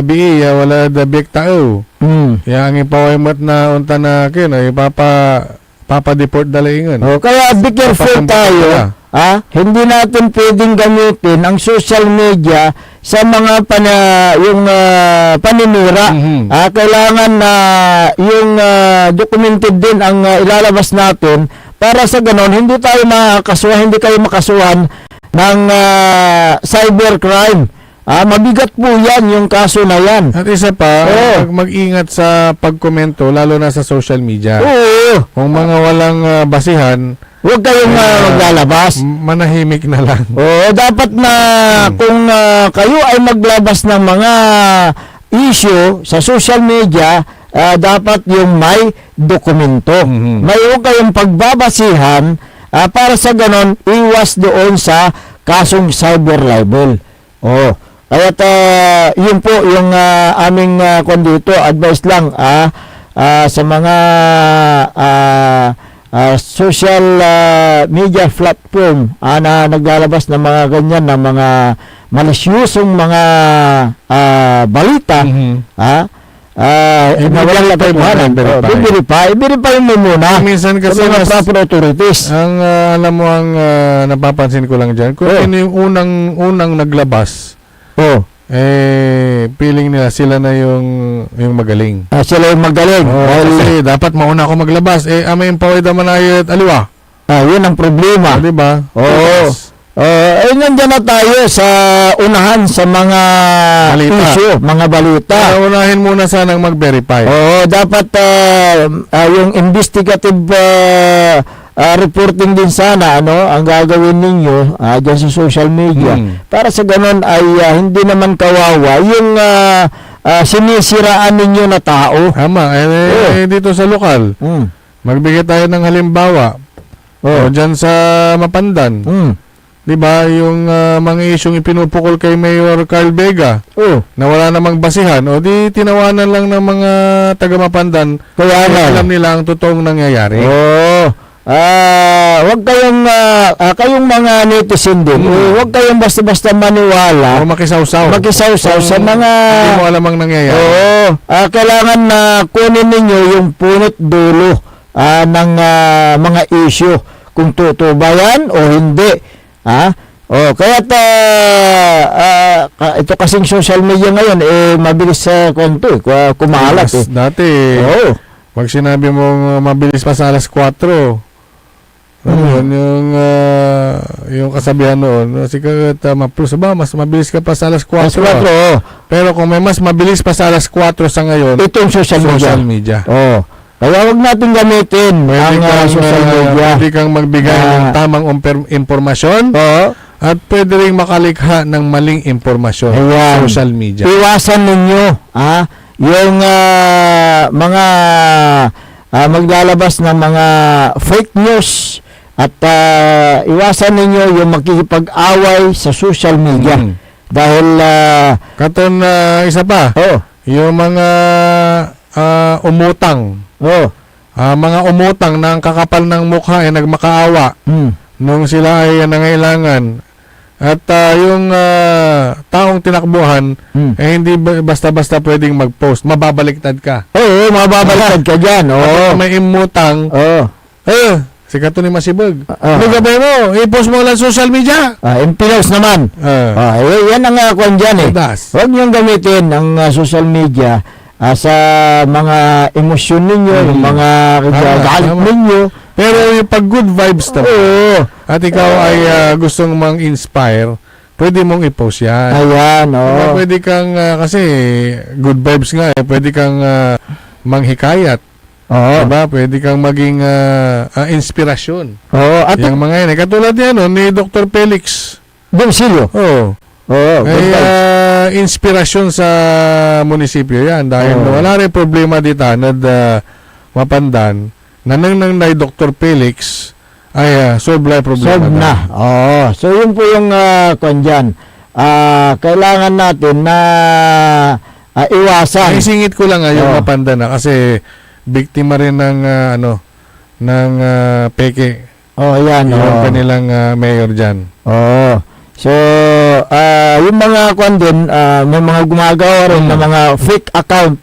BI, wala da big tao. Ang ipawaymat na unta na papa-deport dala ingon. Kaya be careful tayo. Hindi natin pwedeng gamitin ang social media sa mga paninira. Kailangan na yung documented din ang ilalabas natin para sa ganon hindi tayo makasuhan, hindi kayo makasuhan ng cybercrime. Mabigat po yan yung kaso na yan. At isa pa, mag-ingat sa pagkomento lalo na sa social media. Oo. Kung mga walang basihan, huwag kayong maglalabas. Manahimik na lang. Dapat na kung kayo ay maglabas ng mga issue sa social media, dapat yung may dokumento. May huwag kayong pagbabasihan para sa ganon, iwas doon sa kasong cyber libel. Kaya't yun po yung aming kondito, advice lang sa mga social media platform na naglalabas ng mga ganyan ng mga malisyusong mga balita. I-verify mo muna. Minsan kasi mga proper authorities. Ang alam mo ang napapansin ko lang dyan, kung sino yung unang naglabas, feeling nila sila na yung magaling. Sila yung magaling. Kasi dapat mauna ako maglabas. May empawid naman ayat aliwa. Yun ang problema. Diba? Nandiyan na tayo sa unahan sa mga issue, mga balita. Unahin muna sanang mag-verify. Dapat yung investigative reporting din sana ang gagawin ninyo dyan sa social media para sa ganun ay hindi naman kawawa yung sinisiraan ninyo na tao. Tama. Dito sa lokal, magbigay tayo ng halimbawa. Dyan sa Mapandan. Diba, yung mga isyong ipinupukol kay Mayor Carl Vega na wala namang basihan, di tinawanan lang ng mga taga-Mapandan kaya alam nila ang totoong nangyayari. Wag kayong mga netizen din, wag kayong basta-basta maniwala o makisawsaw sa mga hindi mo alam ang nangyayari. Kailangan na kunin ninyo yung punot dulo ng mga issue kung totoo ba yan o hindi. Kaya ito kasing social media ngayon mabilis sa kumalat. Dati pag sinabi mong mabilis pa sa alas 4, yung kasabihan noon, sikat plus ba, mas mabilis ka pa sa alas 4. Pero kung may mas mabilis pa sa alas 4 sa ngayon, itong social media. Kaya huwag natin gamitin ang social media. Pwede kang magbigay ng tamang impormasyon at pwede rin makalikha ng maling impormasyon sa social media. Iwasan ninyo yung mga maglalabas ng mga fake news at iwasan ninyo yung makikipag-away sa social media. Dahil katon isa pa, yung mga umutang. Mga umutang na ang kakapal ng mukha ay nagmakaawa nung sila ay nangailangan. At yung taong tinakbuhan hindi basta-basta pwedeng mag-post. Mababaliktad ka. Mababaliktad ka dyan. May imutang. Si Kato ni Masibag. Gabay mo, i-post mo lang social media. Impinos naman. Yan ang kwan dyan Huwag niyong gamitin ang social media sa mga emosyon ninyo, yung mga galit ninyo. Pero yung pag good vibes naman, at ikaw ay gustong mang-inspire, pwede mong i-post yan. Ayan, Diba, oh. pwede kang, kasi good vibes nga pwede kang manghikayat. Oo. Diba? Pwede kang maging inspirasyon. Oo, at Yung mga yan. Katulad yan, ni Dr. Felix. Domsilyo. Oh. Oo, Ay, good vibes. inspirasyon sa munisipyo yan. Dahil Oo. wala rin problema dito na mapandan na nang Dr. Felix ay solve problema. Solve na. Oo. So, yun po yung kwan dyan. Kailangan natin na iwasan. Ay, singit ko lang yung Oo. mapandan na kasi biktima rin ng ng peke. Oh, yan. Yung Oh. kanilang mayor dyan. Oo. So, yung mga kwan din, may mga gumagawa rin ng mga fake account.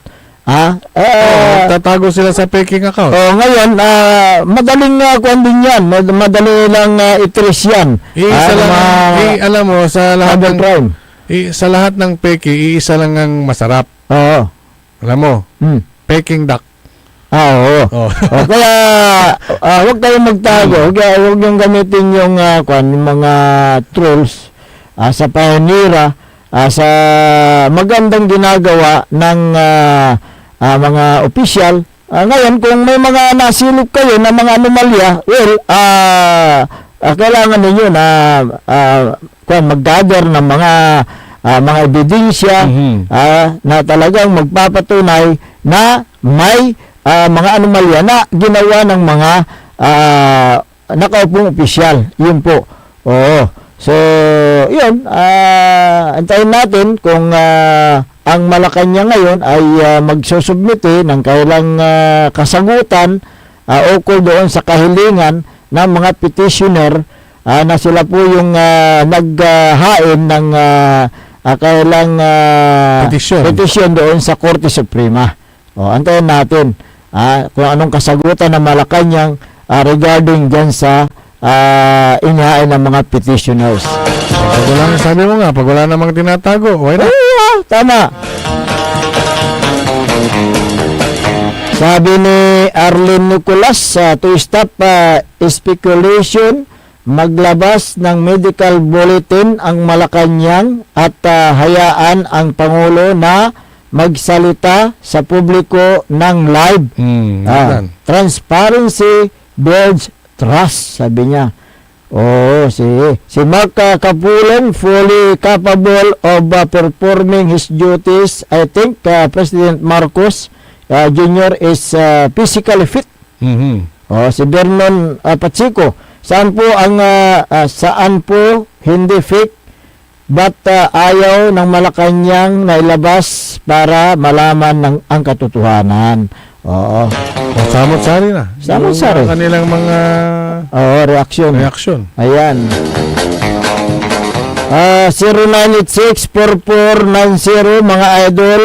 Tatago sila sa peking account. Ngayon, madaling kwan din yan. Madali lang i-trace yan. Iisa lang, mga alam mo, sa lahat ng cybercrime. sa lahat ng peke, iisa lang ang masarap. Oo. Alam mo, Hmm. peking duck. Oo. Oh. Kaya, huwag kayong magtago. Huwag yung gamitin yung yung mga trolls sa paninira, sa magandang ginagawa ng mga opisyal. Ngayon, kung may mga nasilip kayo na mga anomalya, well, kailangan ninyo na mag-gather ng mga ebidensya na talagang magpapatunay na may mga anomalya na ginawa ng mga nakaupong opisyal. Yun po. Oo. So, yun. Antayin natin kung ang Malacanang ngayon ay magsusubmiti ng kailang kasagutan ukol doon sa kahilingan ng mga petitioner na sila po yung naghain ng kailang petisyon doon sa Korte Suprema. Antayin natin kung anong kasagutan ng Malacanang regarding dyan sa inyain ng mga petitioners. Pag wala, sabi mo nga, pag wala namang tinatago, why not? Tama. Sabi ni Arlene Nicolas, to stop speculation, maglabas ng medical bulletin ang Malacanang at hayaan ang Pangulo na magsalita sa publiko ng live. Transparency builds trust, sabi niya. Si Mark Capulong, fully capable of performing his duties. I think President Marcos Jr. is physically fit. Si Vernon Pacheco, saan po hindi fake but ayaw ng Malacanang na ilabas para malaman ang katotohanan. Samot-sari na. Samot-sari. Yung kanilang mga reaksyon. Ayan. 0986-4490, mga idol,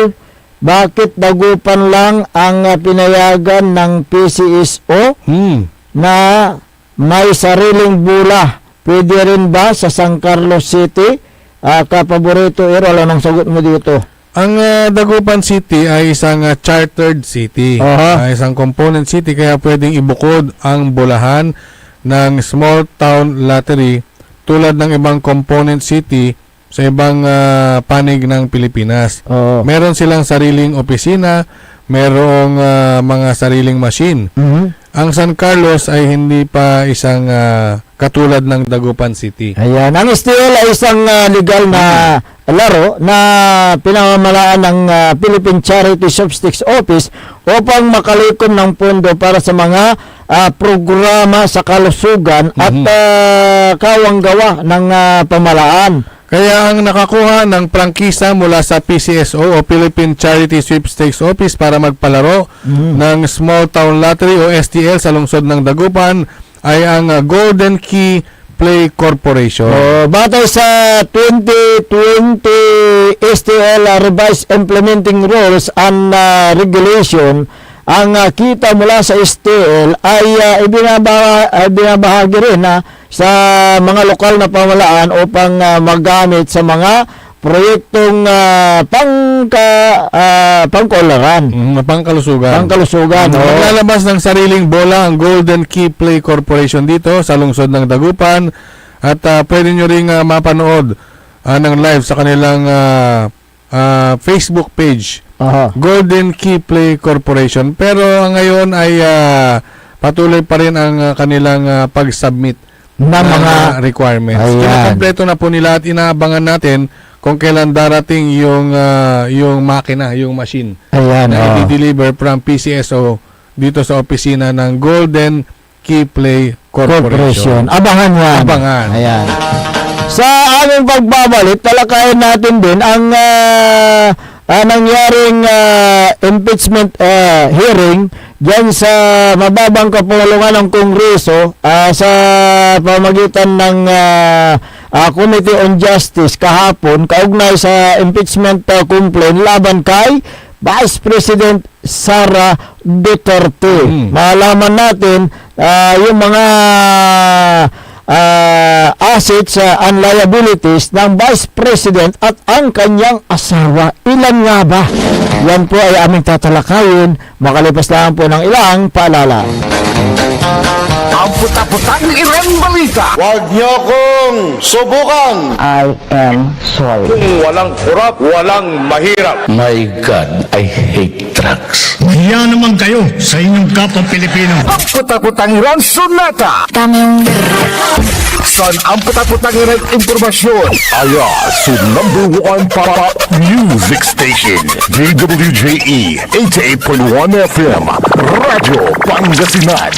bakit dagupan lang ang pinayagan ng PCSO na may sariling bula? Pwede rin ba sa San Carlos City? Kapaborito, wala nang sagot mo dito. Ang Dagupan City ay isang chartered city. Isang component city, kaya pwedeng ibukod ang bulahan ng small town lottery tulad ng ibang component city sa ibang panig ng Pilipinas. Meron silang sariling opisina, merong mga sariling machine. Ang San Carlos ay hindi pa isang katulad ng Dagupan City. Ayan. Ang STL ay isang legal na laro na pinamamalaan ng Philippine Charity Substicks Office upang makalikom ng pondo para sa mga programa sa kalusugan at kawanggawa ng pamalaan. Kaya ang nakakuha ng prangkisa mula sa PCSO o Philippine Charity Sweepstakes Office para magpalaro ng Small Town Lottery o STL sa lungsod ng Dagupan ay ang Golden Key Play Corporation. Batay sa 2020 STL Revised Implementing Rules and Regulation, ang kita mula sa STL ay ibinabahagi rin sa mga lokal na pamahalaan upang magamit sa mga proyektong pangkaularan. Pangkalusugan. Maglalabas ng sariling bola ang Golden Key Play Corporation dito sa lungsod ng Dagupan at pwede nyo ring mapanood ng live sa kanilang Facebook page, Aha. Golden Key Play Corporation. Pero ngayon ay patuloy pa rin ang kanilang pag-submit Na ng mga requirements. Ayan. Kinakompleto na po nila at inaabangan natin kung kailan darating yung makina, yung machine ayan, na i-deliver from PCSO dito sa opisina ng Golden Key Play Corporation. Abangan yan. Abangan. Ayan. Sa aming pagbabalik, talakayin natin din ang nangyaring impeachment hearing dyan sa mababang kapulungan ng Kongreso sa pamagitan ng Committee on Justice kahapon kaugnay sa impeachment complaint laban kay Vice President Sara Duterte. Malaman natin yung mga assets and liabilities ng Vice President at ang kanyang asawa. Ilan nga ba? Yan po ay aming tatalakayin makalipas lang po ng ilang paalala. Ang puta-putang Iran Balita. Huwag niyo kong subukan. I am sorry. Kung walang kurap, walang mahirap. My God, I hate drugs. Hiya naman kayo sa inyong kapwa Pilipino. Ang puta-putang Iran Sunata. Tama yung San ang puta-putang Iran Impormasyon. Aya sa #1 pop music station, DWJE 88.1 FM, Radyo Pangasinan.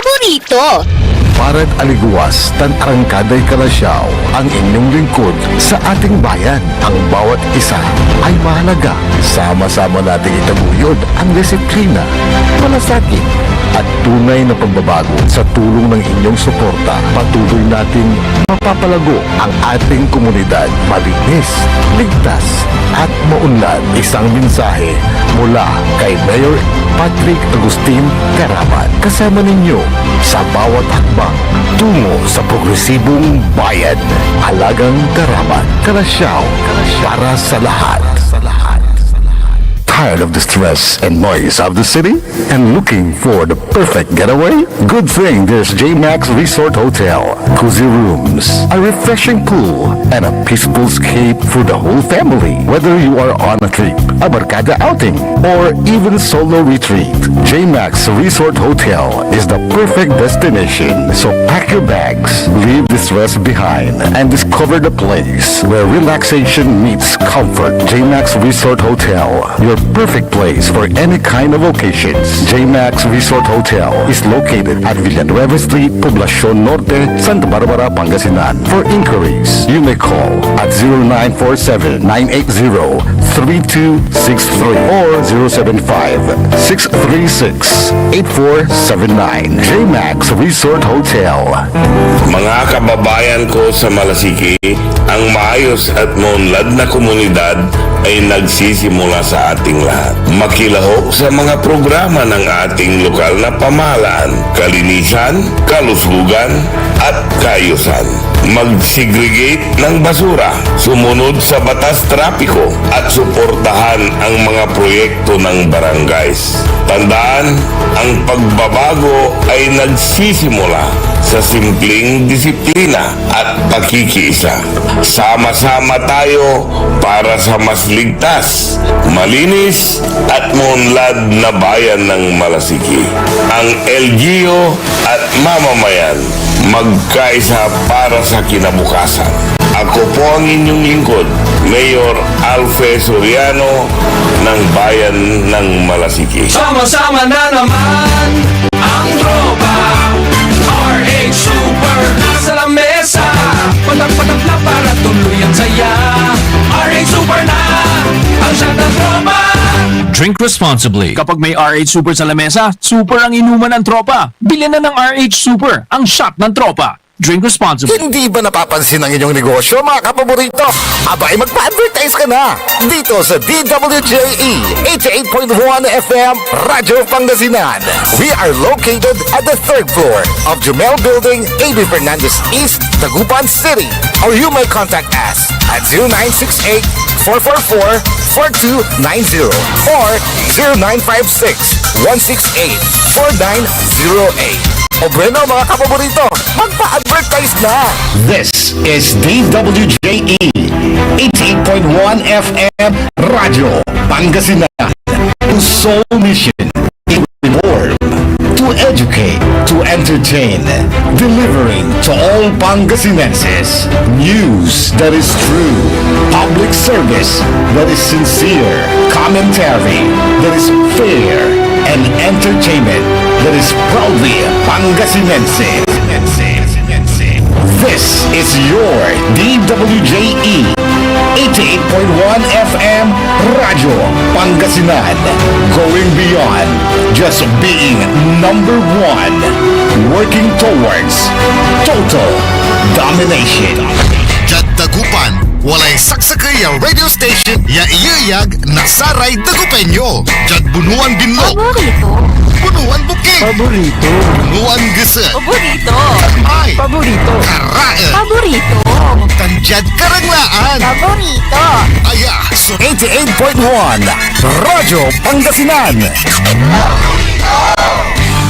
paborito. Paret aliguas, tan arangkaday kalasyaw, ang inyong lingkod sa ating bayan. Ang bawat isa ay mahalaga. Sama-sama nating itaguyod ang disiplina, malasakit, at tunay na pagbabago. Sa tulong ng inyong suporta, patuloy nating mapapalago ang ating komunidad. Malinis, ligtas, at maunlad. Isang mensahe mula kay Mayor Patrick Agustin Caraman. Kasama ninyo sa bawat hakbang tungo sa progresibong bayan. Halagang Caraman, Kalasyaw, para sa lahat. Tired of the stress and noise of the city and looking for the perfect getaway? Good thing there's JMax Resort Hotel. Cozy rooms, a refreshing pool, and a peaceful escape for the whole family. Whether you are on a trip, a barkada outing, or even solo retreat, JMax Resort Hotel is the perfect destination. So pack your bags, leave the stress behind, and discover the place where relaxation meets comfort. JMax Resort Hotel, your perfect place for any kind of occasions. JMax Resort Hotel is located at Villanueva Street, Poblacion Norte, Santa Barbara, Pangasinan. For inquiries, you may call at 0947-980-3263 or 075-636-8479. JMax Resort Hotel. Mga kababayan ko sa Malasiki, ang maayos at maunlad na komunidad ay nagsisimula sa ating lahat. Makilahok sa mga programa ng ating lokal na pamahalaan, kalinisan, kalusugan, at kaayusan. Mag-segregate ng basura, sumunod sa batas trapiko, at suportahan ang mga proyekto ng barangays. Tandaan, ang pagbabago ay nagsisimula sa simpleng disiplina at pakikiisa. Sama-sama tayo para sa mas ligtas, malinis at maunlad na bayan ng Malasiki. Ang LGU at mamamayan magkaisa para sa kinabukasan. Ako po ang inyong lingkod, Mayor Alfe Soriano ng Bayan ng Malasiki. Sama-sama na naman ang tropa RH Super nasa lamesa. Patak-patak na para tuloy ang saya. RH Super na ang shot ng tropa. Drink responsibly. Kapag may RH Super sa lamesa, super ang inuman ng tropa. Bilhin na ng RH Super, ang shot ng tropa. Drink responsibly. Hindi ba napapansin ang inyong negosyo, mga kapaborito? Abay, magpa-advertise ka na dito sa DWJE 88.1 FM, Radyo Pangasinan. We are located at the 3rd floor of Jumel Building, A.B. Fernandez East, Tagupan City. Or you may contact us at 0968-444-4290 or 0956-168-4908. O bueno, mga kapaborito, magpa-advertise na! This is DWJE 88.1 FM Radyo Pangasinan. Whose sole mission is to inform, to educate, to entertain, delivering to all Pangasinenses news that is true, public service that is sincere, commentary that is fair, and entertainment that is proudly Pangasinense. This is your DWJE 88.1 FM Radyo Pangasinan. Going beyond just being number one. Working towards total domination. Jad Dagupan, walay saksakay ang radio station ya iyayag nasaray Dagupenyo. Jad Bunuan Binlo, Paborito. Bunuan Buking, Paborito. Bunuan Gese, Paborito. Ay, Paborito. Karae, Paborito. Tanjad Karanglaan. Paborito. Aya, so 88.1 Radyo Pangasinan.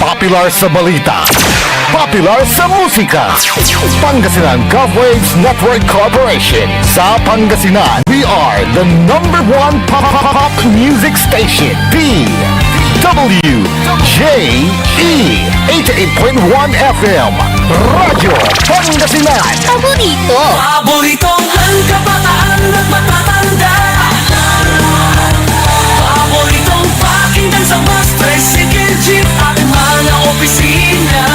Popular sa balita. Popular sa musika. Pangasinan GovWaves Network Corporation. Sa Pangasinan, we are the number one pop music station. DWJE 88.1 FM Radyo Pangasinan. Paborito. Paboritong ang kabataan at matatanda. Paboritong pakinggan sa bus, tricycle, jeep at mga opisina.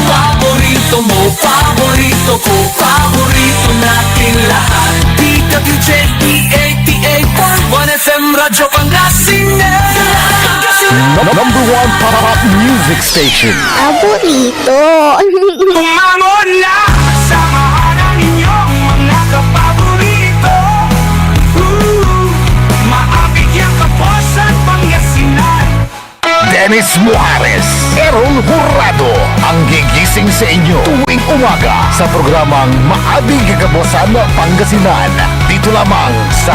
Paborito mo, paborito ko, paborito natin lahat. DWJE 88.1 FM Radyo Pangasinan. Number one pop music station. Paborito. Umangon na, samahan ang inyong mga kapaborito. Maabig yung kaposan Pangasinan. Dennis Muarez, Errol Hurado, ang gigising sa inyo tuwing umaga sa programang Maabig Kagabosan Pangasinan. Dito lamang sa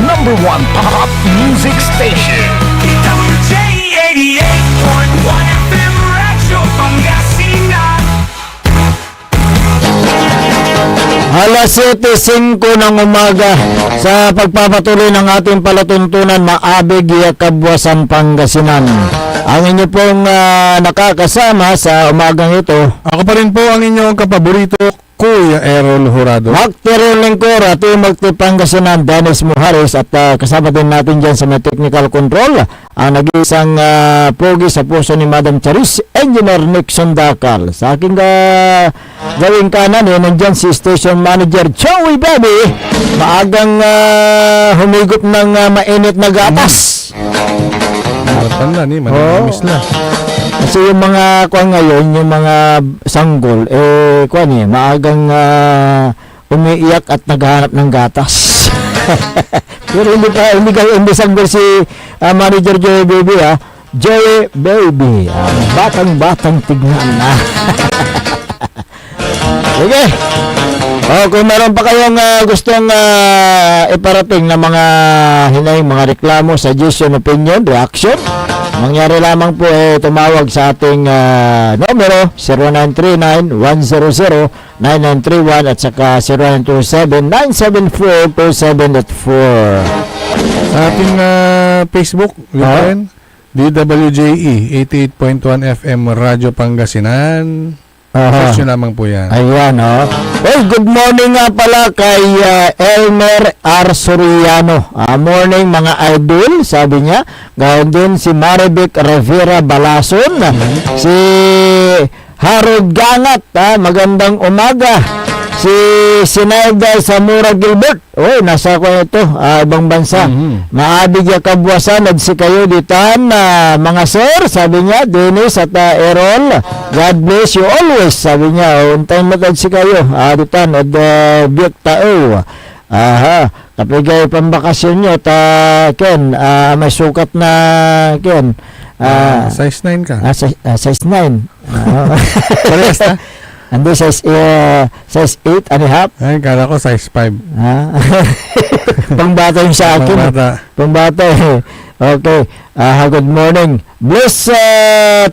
number one pop music station. DWJ 88.1 FM Radyo Pangasinan. Alas 7:05 ng umaga sa pagpapatuloy ng ating palatuntunan Maabig Kabwasan Pangasinan. Ang inyo pong nakakasama sa umagang ito, Ako pa rin po ang inyong kapaborito, Kuya Errol Hurado. Magtiro Lingkor at Magti Pangasinan, Dennis Muhares, at kasama din natin dyan sa may technical control ang nag-iisang pogi sa puso ni Madam Charis, Engineer Nixon Dakal. Sa aking gawing kanan, nandyan si Station Manager Joey Baby, maagang humigop ng mainit na gatas. Tanda ni, manamiss na. Kasi yung mga kuwan ngayon, yung mga sanggol, kuwan maagang umiiyak at naghahanap ng gatas. Pero hindi sanggol si Manager Joey Baby, Joey Baby, batang-batang tignan na. Okay. Kung meron pa kayong gustong iparating na mga hinay, mga reklamo, suggestion, opinion, reaction, mangyari lamang po tumawag sa ating numero 0939-100-9931 at saka 0927-974-2784. Sa ating Facebook, DWJE 88.1 FM Radyo Pangasinan. Search nyo lamang po yan. Ayan, Well, good morning nga pala kay Elmer Arsoriano. Morning mga idol, sabi niya. Gayun din si Maribek Rivera Balason. Si Harold Gangat, magandang umaga. Si Sinayda Samura Gilbert. Nasa ko ito, ibang bansa. Maabig ya kabwasan, si kayo ditan, mga sir, sabi niya, Dennis at Errol. God bless you always, sabi niya. Untay matad si kayo, ditan, at biyok tao. Kapigay pambakasyon nyo, Ken, may sukat na, Ken. Size 9 ka. Size 9. Parehas na? Ando size 8 and a half. Ay, kala ko size 5. Pangbata yung sa akin. Pangbata. Okay. Good morning. Bless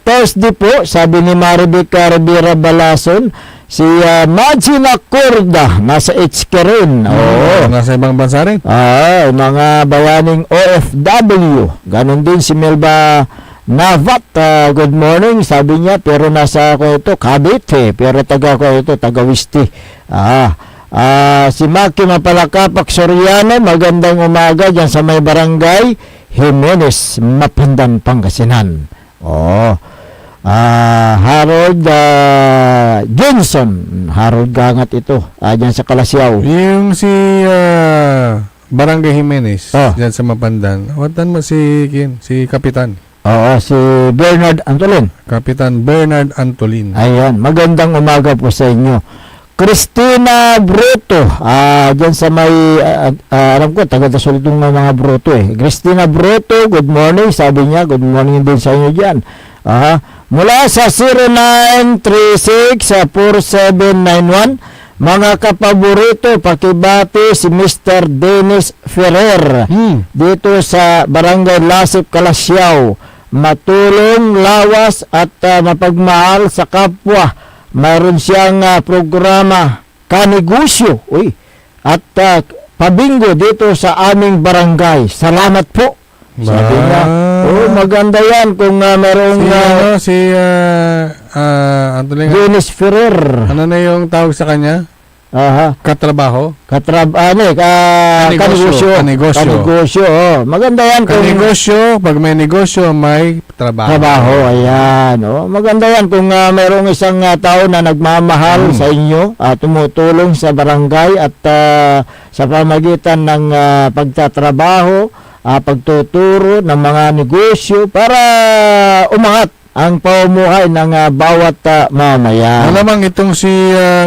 Thursday po, sabi ni Maribek Rivera Balason. Si Majina Kurda, nasa HK rin. Oo. Nasa ibang bansa rin. Mga bayaning OFW. Ganon din si Melba Navat. Good morning, sabi niya. Pero nasa ko ito, Cavite. Pero taga Wisti. Si Maki Mapalakapak Soriano, magandang umaga dyan sa may barangay Jimenez, Mapandan, Pangasinan. Harold Johnson, Harold Gangat ito, dyan sa Kalasyaw. Yung si Barangay Jimenez, dyan sa Mapandan. Watan mo si Kapitan. Si Bernard Antolin. Kapitan Bernard Antolin. Ayan, magandang umaga po sa inyo. Christina Broto, dyan sa may, alam ko, taga-tasol itong mga Broto Christina Broto, good morning, sabi niya, good morning din sa inyo dyan. Mula sa 0936-4791, mga kapaborito, pakibati si Mr. Dennis Ferrer, dito sa Barangay Lasip, Kalasyaw. Matulong, lawas at mapagmahal sa kapwa. Mayroon siyang programa kanegosyo at pabingo dito sa aming barangay. Salamat po. Sabi niya, maganda yan kung mayroong Dennis Ferrer. Ano na yung tawag sa kanya? Katrabaho? Kanegosyo. Maganda yan kung kanegosyo, pag may negosyo, may trabaho. Ayan. Maganda yan kung mayroong isang tao na nagmamahal sa inyo, tumutulong sa barangay at sa pamagitan ng pagtatrabaho, pagtuturo ng mga negosyo para umangat ang pamumuhay ng bawat mamayan. Malamang itong si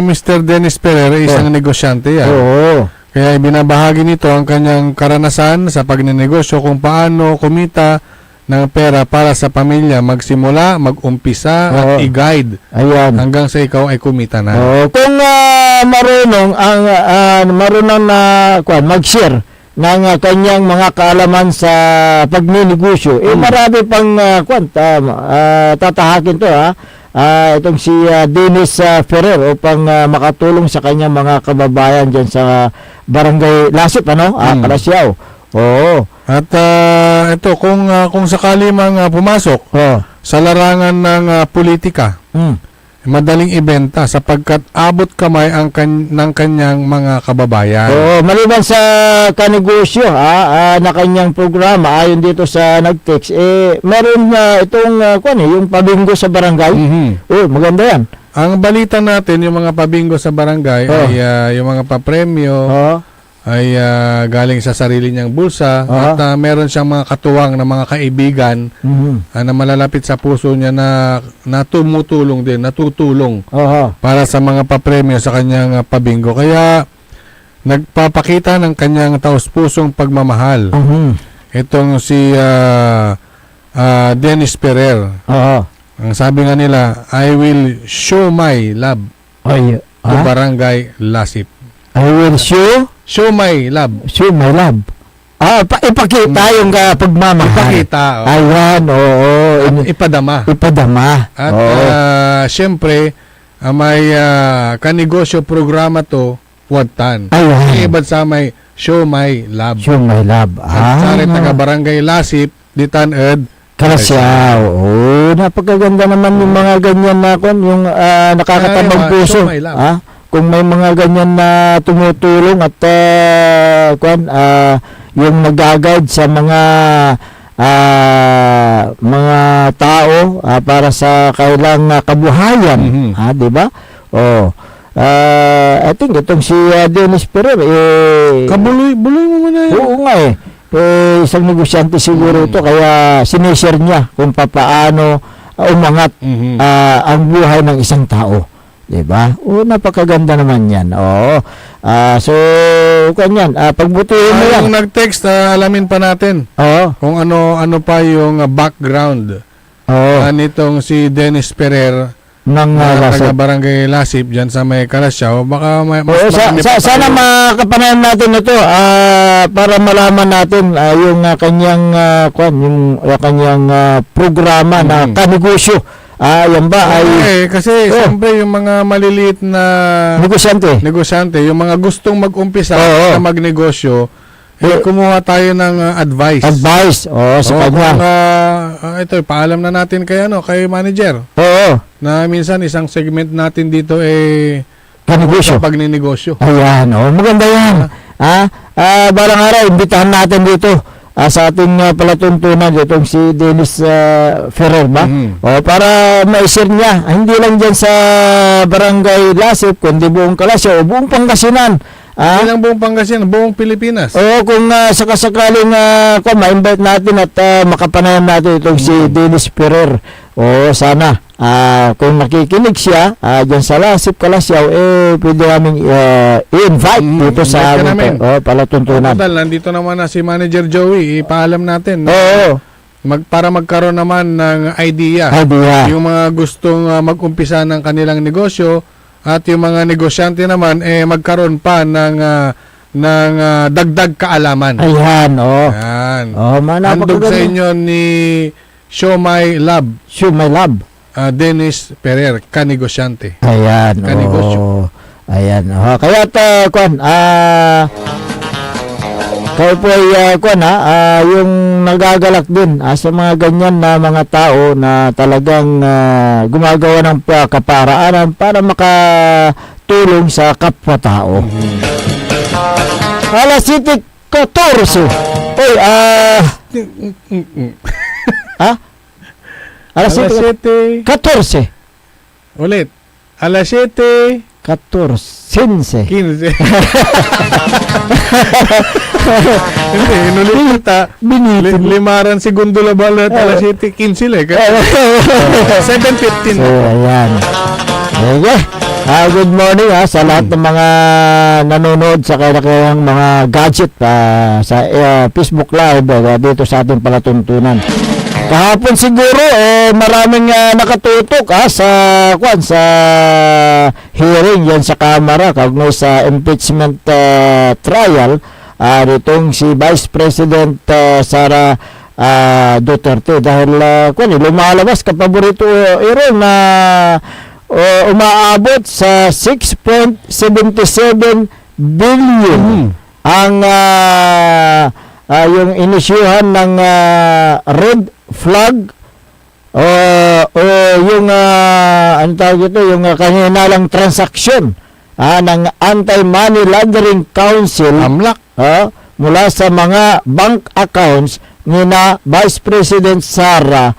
Mr. Dennis Ferrer isang negosyante yan. Kaya ibinabahagi nito ang kanyang karanasan sa pagninegosyo kung paano kumita ng pera para sa pamilya, magsimula, mag-umpisa at i-guide hanggang sa ikaw ay kumita na. Kung marunong na mag-share ng kanyang mga kaalaman sa pagninegosyo, marami pang tatahakin to itong si Dennis Ferrer upang makatulong sa kanyang mga kababayan dyan sa Barangay Lasip, Kalasyaw. At ito, kung sakali mang pumasok sa larangan ng politika, madaling ibenta sapagkat abot kamay ng kanyang mga kababayan. Maliban sa kanegosyo na kanyang programa, ayon dito sa nag-text, meron itong yung pabingo sa barangay. Maganda yan. Ang balita natin, yung mga pabingo sa barangay ay yung mga papremyo ay galing sa sarili niyang bulsa at meron siyang mga katuwang na mga kaibigan na malalapit sa puso niya na tumutulong din, natutulong para sa mga papremyo sa kanyang pabingo. Kaya nagpapakita ng kanyang taos-pusong pagmamahal. Itong si Dennis Ferrer. Ang sabi nga nila, I will show my love to Barangay Lasip. I will show my love. Show my love. Ipakita yung pagmamahal. Ipakita. Ayan, Ipadama. At syempre, may kanegosyo programa to, Wadtan. Ibad sa may show my love. Show my love. At sa rin taga Barangay Lasip, Ditan Ed, Kalasyaw. Napakaganda naman yung mga ganyan na yung nakakatabang puso. Show my love. Kung may mga ganyan na tumutulong at yung nag-guide sa mga tao para sa kailang kabuhayan, di ba? I think itong si Dennis Ferrer kabuloy mo muna yun. Oo nga isang negosyante siguro ito, kaya sinishare niya kung paano umangat ang buhay ng isang tao. Diba? Napakaganda naman yan. So, kanyan, pagbutihin mo yan. Yung nag-text, alamin pa natin kung ano pa yung background nitong si Dennis Ferrer ng taga Barangay Lasip dyan sa may Kalasyaw. Baka sana makapanayan natin ito para malaman natin yung kanyang programa na kanegosyo yan ba ay Kasi siyempre yung mga maliliit na negosyante, yung mga gustong mag-umpisa Oo. na magnegosyo, kumuha tayo ng advice. sa kanya. Kung ito, paalam na natin kay manager. Oo. Na minsan isang segment natin dito Kanegosyo. sa pagninegosyo. Ayan, maganda yan. Balang araw, imbitahan natin dito sa ating palatuntunan itong si Dennis Ferrer ba? Para ma-share niya, hindi lang dyan sa Barangay Lasip, kundi buong Kalasyaw o buong Pangasinan. Hindi lang buong Pangasinan, buong Pilipinas. Oo, kung sakasakaling ma-invite natin at makapanayam natin itong si Dennis Ferrer. Sana kung nakikinig siya dyan sa Lasip, Kalasyaw, pwede naming i-invite dito sa palatuntunan. Nandito naman na si Manager Joey, ipaalam natin. Oo. Para magkaroon naman ng idea. Yung mga gustong mag-umpisa ng kanilang negosyo at yung mga negosyante naman magkaroon pa ng dagdag kaalaman. Ayan, Handog sa inyo ni Show My Lab. Dennis Ferrer, kanegosyante. Ayan, Kanegosyo. Ayan. Kaya kayo po ay yung nagagalak din sa mga ganyan na mga tao na talagang gumagawa ng kaparaanan para makatulong sa kapwa-tao. Alas City 14. Alas City 14. Ulit. Alas 7. 15. Hindi, inulit kita. Limaran segundo labal at alas 7, 15 lang. 7:15. Ayan. Okay. Good morning sa lahat ng mga nanonood sa kanilang mga gadget sa Facebook Live dito sa ating palatuntunan. Kahapon siguro maraming nakatutok sa hearing yan sa Kamara kaugnay sa impeachment trial nitong si Vice President Sara Duterte dahil lumalabas kapaborito na umaabot sa 6.77 billion ang yung inisyuhan ng red flag yung ano tawag ito, yung kaninalang transaksyon ng Anti-Money Laundering Council mula sa mga bank accounts ni na Vice President Sara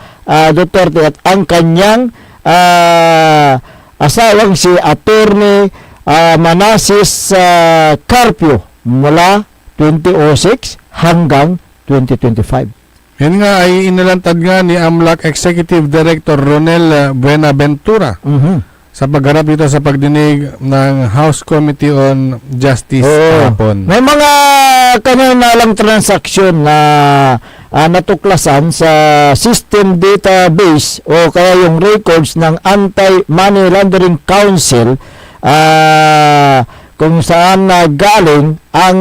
Duterte at ang kanyang asawang si Attorney Manasseh Carpio mula 2006 hanggang 2025. Yan nga ay inilantad nga ni AMLAC Executive Director Ronel Buenaventura sa pagharap dito sa pagdinig ng House Committee on Justice kahapon. May mga kaninalang transaksyon na natuklasan sa system database o kaya yung records ng Anti-Money Laundering Council kung saan galing ang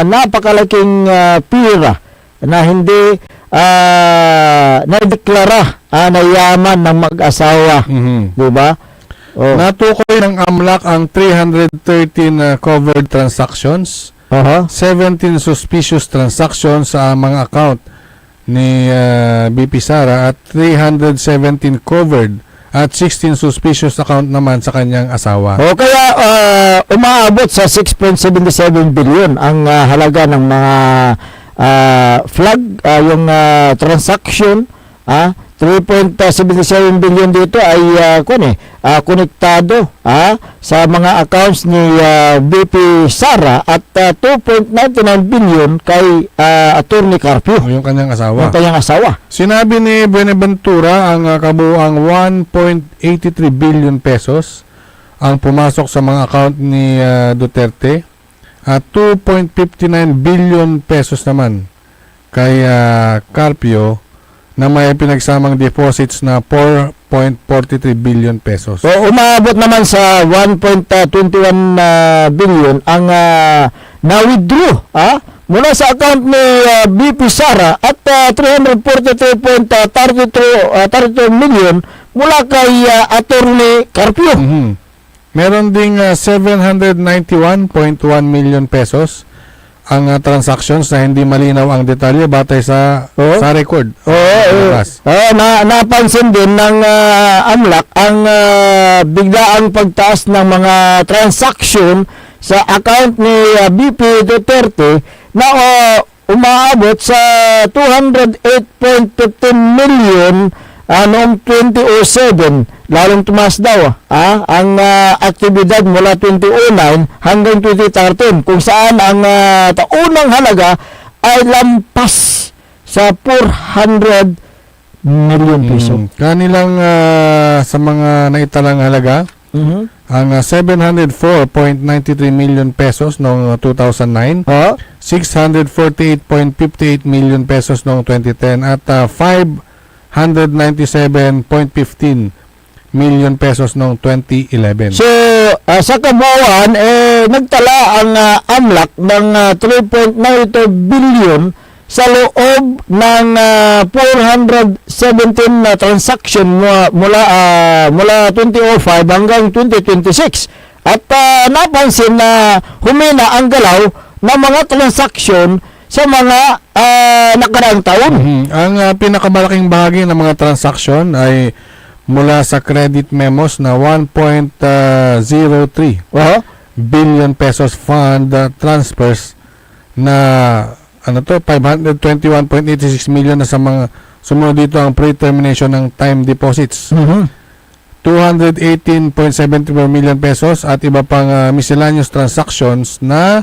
napakalaking pira na hindi nadeklara na yaman ng mag-asawa. Di ba? Natukoy ng AMLAC ang 313 covered transactions, 17 suspicious transactions sa mga account ni BP Sara at 317 covered at 16 suspicious account naman sa kanyang asawa. Kaya umaabot sa 6.77 billion ang halaga ng mga flag, yung transaction, 3.77 billion dito ay konektado sa mga accounts ni BP Sara at 2.99 billion kay Attorney Carpio. Yung kanyang asawa. Sinabi ni Buenaventura ang kabuuang 1.83 billion pesos ang pumasok sa mga account ni Duterte at 2.59 billion pesos naman kay Carpio na may pinagsamang deposits na 4.43 billion pesos. So, umabot naman sa 1.21 billion ang na-withdraw mula sa account ni BP Sara at 343.32 million mula kay Attorney Carpio. Meron ding 791.1 million pesos ang transactions na hindi malinaw ang detalye batay sa record. Napansin din ng AMLAC ang biglaang pagtaas ng mga transaction sa account ni BP Duterte na umaabot sa 208.15 million noong 2007. Lalong tumaas daw ang aktibidad mula 2009 hanggang 2013, kung saan ang taunang halaga ay lampas sa 400 million peso. Kanilang sa mga naitalang halaga, ang 704.93 million pesos noong 2009, 648.58 million pesos noong 2010 at 597.15 million pesos noong 2011. So, sa kabuuan, nagtala ang AMLAC ng 3.92 billion sa loob ng 417 na transaction mula 2005 hanggang 2026. At napansin na humina ang galaw ng mga transaction sa mga nakaraang taon. Ang pinakamalaking bahagi ng mga transaction ay mula sa credit memos na 1.03 billion pesos fund transfers na 521.86 million na sa mga sumunod dito ang pre-termination ng time deposits. 218.74 million pesos at iba pang miscellaneous transactions na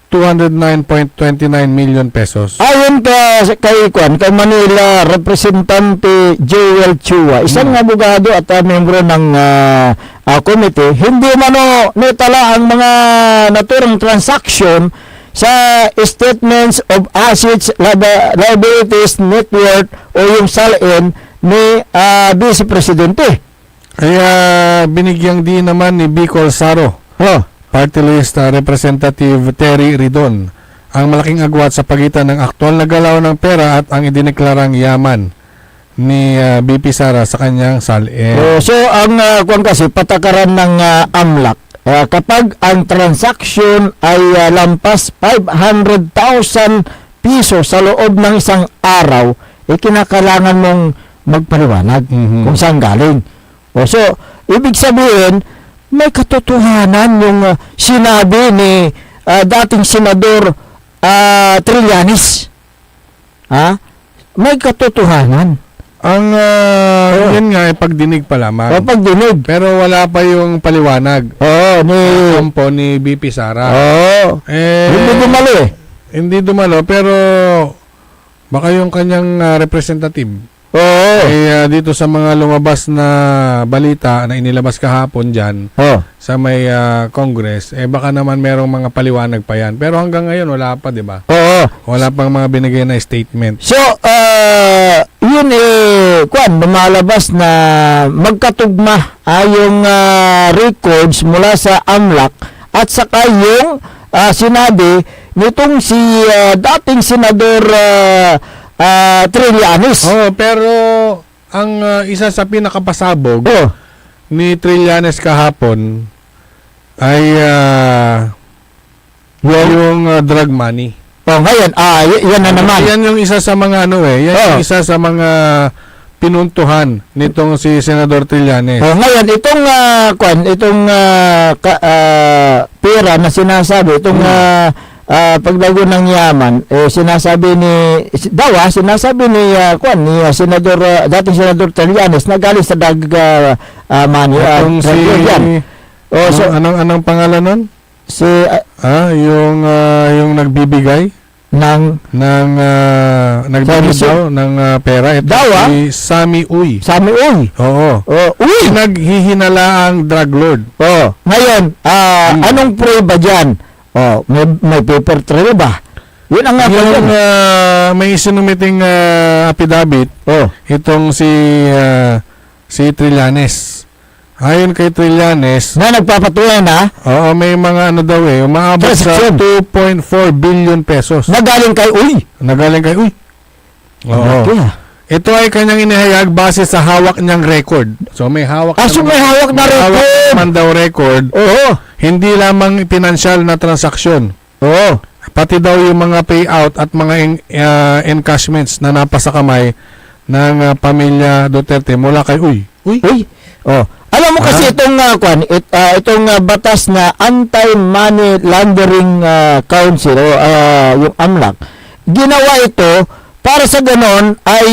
209.29 million pesos. Ayon kay Manila Representante Joel Chua, isang abogado at membro ng committee, hindi natala ang mga naturang transaction sa Statements of Assets, Liabilities, Net Worth o yung SALN ni Vice Presidente. Kaya binigyang din naman ni Bicol Saro, Party List Representative Terry Ridon, ang malaking agwat sa pagitan ng aktual na galaw ng pera at ang idineklarang yaman ni BP Sara sa kanyang SALN. So ang kasi patakaran ng AMLAC, kapag ang transaction ay lampas 500,000 piso sa loob ng isang araw, kinakailangan mong magpaliwanag kung saan galing. So ibig sabihin, may katotohanan yung sinabi ni dating Senador Trillanes. May katotohanan. Ang yun nga ay pagdinig pa lamang. Pagdinig. Pero wala pa yung paliwanag. Kampo ni BP Sara. Hindi dumalo Hindi dumalo, pero baka yung kanyang representative dito sa mga lumabas na balita na inilabas kahapon dyan sa may Congress, baka naman merong mga paliwanag pa yan. Pero hanggang ngayon wala pa, di ba? Wala pang mga binigay na statement. So, yun lumalabas na magkatugma yung records mula sa AMLAC at saka yung sinabi nitong si dating Senador Trillanes. Pero ang isa sa pinakapasabog ni Trillanes kahapon ay yung drug money. Ngayon, yan na naman. Yan yung isa sa mga yung isa sa mga pinuntuhan nitong si Senador Trillanes. Ngayon, itong pera na sinasabi, itong paglago ng yaman, sinasabi ni Senador dating Senador Trillanes na galing sa money. Anong pangalan nun? Yung nagbibigay ng nagbibigay ng pera. Ito si Sammy Uy. Uy! Naghihinala ang drug lord. Ngayon, anong prueba dyan? May paper trail ba? Yun ang may sinumiting affidavit. Itong si Trillanes. Ayon kay Trillanes na nagpapatunay na may mga umaabot sa 2.4 billion pesos. Nagaling kay Uy. Ito ay kanyang inihayag base sa hawak niyang record. So may hawak So may hawak na record. Hawak naman daw record. Oo. Hindi lamang pinansyal na transaksyon. Oo. Pati daw yung mga payout at mga encashments na napasa kamay ng pamilya Duterte mula kay Uy. Oh. Alam mo kasi itong batas na Anti-Money Laundering Council o yung AMLAC, ginawa ito para sa ganon ay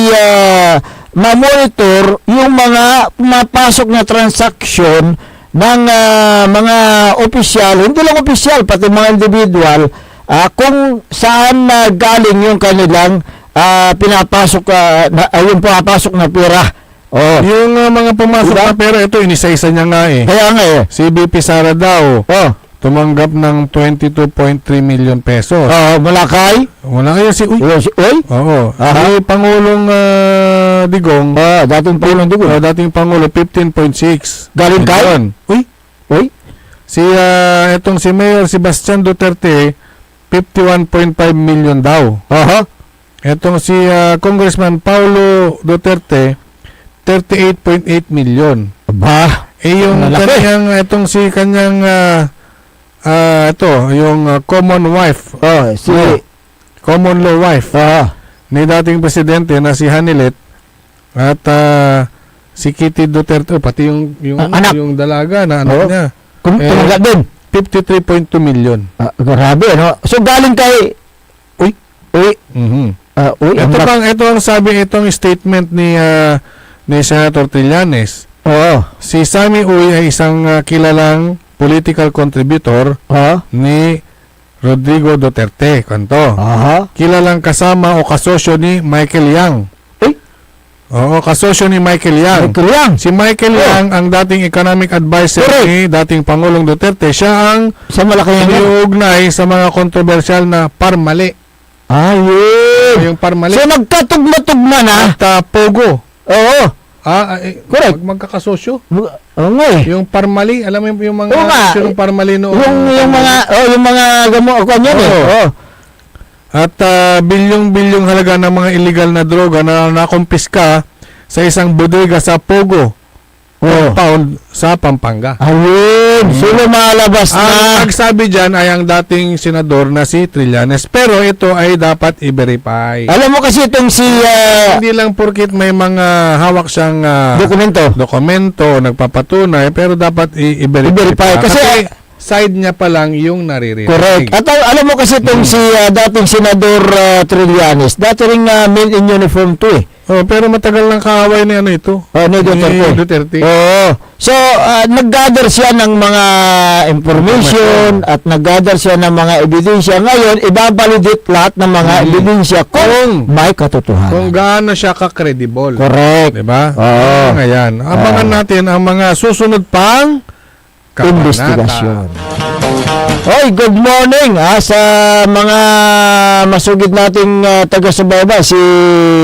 ma-monitor yung mga pumapasok na transaksyon ng mga opisyal, hindi lang opisyal, pati mga individual, kung saan galing yung kanilang pinapasok yung pumapasok na pera. Oh. Yung mga pumasok na pera, ito inisa-isa niya nga eh. Kaya nga eh. Si BP Sara daw, tumanggap ng 22.3 million pesos. Mula kay? Wala kayo si Uy. Uy? Oo. Si Pangulong Digong. Dating Pangulong Digong. Dating Pangulo, 15.6. Galing kay? Uy? Si Mayor Sebastian Duterte, 51.5 million daw. Etong si Congressman Paulo Duterte, 38.8 million. Yung kanyang, yung common wife. Common law wife. Ni dating presidente na si Hanilet at si Kitty Duterte, pati yung anak. Yung dalaga na anak niya. Tumagal din. 53.2 million. Grabe, no? So galing kay Uy. Ito ang sabi, itong statement ni Senator Trillanes. Si Sammy Uy ay isang kilalang political contributor ni Rodrigo Duterte. Kanto. Kilalang kasama o kasosyo ni Michael Yang. Kasosyo ni Michael Yang. Si Michael Yang ang dating economic advisor ni dating Pangulong Duterte. Siya ang iniuugnay sa mga kontrobersyal na Parmali. Yung Parmali. So nagkatugma-tugma na. At Pogo. Correct. Magkakasosyo. Yung Parmali, alam mo yung mga yung Parmali noon. Yung mga gamo kanyan At bilyong-bilyong halaga ng mga illegal na droga na nakumpiska sa isang bodega sa Pogo. Pound sa Pampanga. So lumalabas na. Ang nagsabi dyan ay ang dating senador na si Trillanes. Pero ito ay dapat i-verify. Alam mo kasi itong si hindi lang porkit may mga hawak siyang dokumento, nagpapatunay, pero dapat i-verify. Kasi side niya pa lang yung naririnig. Correct. At alam mo kasi itong si dating senador Trillanes, dati ring men in uniform to eh. Pero matagal lang kaaway ni ito. Ni Duterte. So, nag-gather siya ng mga information at nag-gather siya ng mga ebidensya. Ngayon, ibabalidate lahat ng mga ebidensya kung may katotohanan. Kung gaano siya ka-credible. Correct. Diba? Ngayon, abangan natin ang mga susunod pang investigasyon. Good morning sa mga masugid nating taga-subaybay, si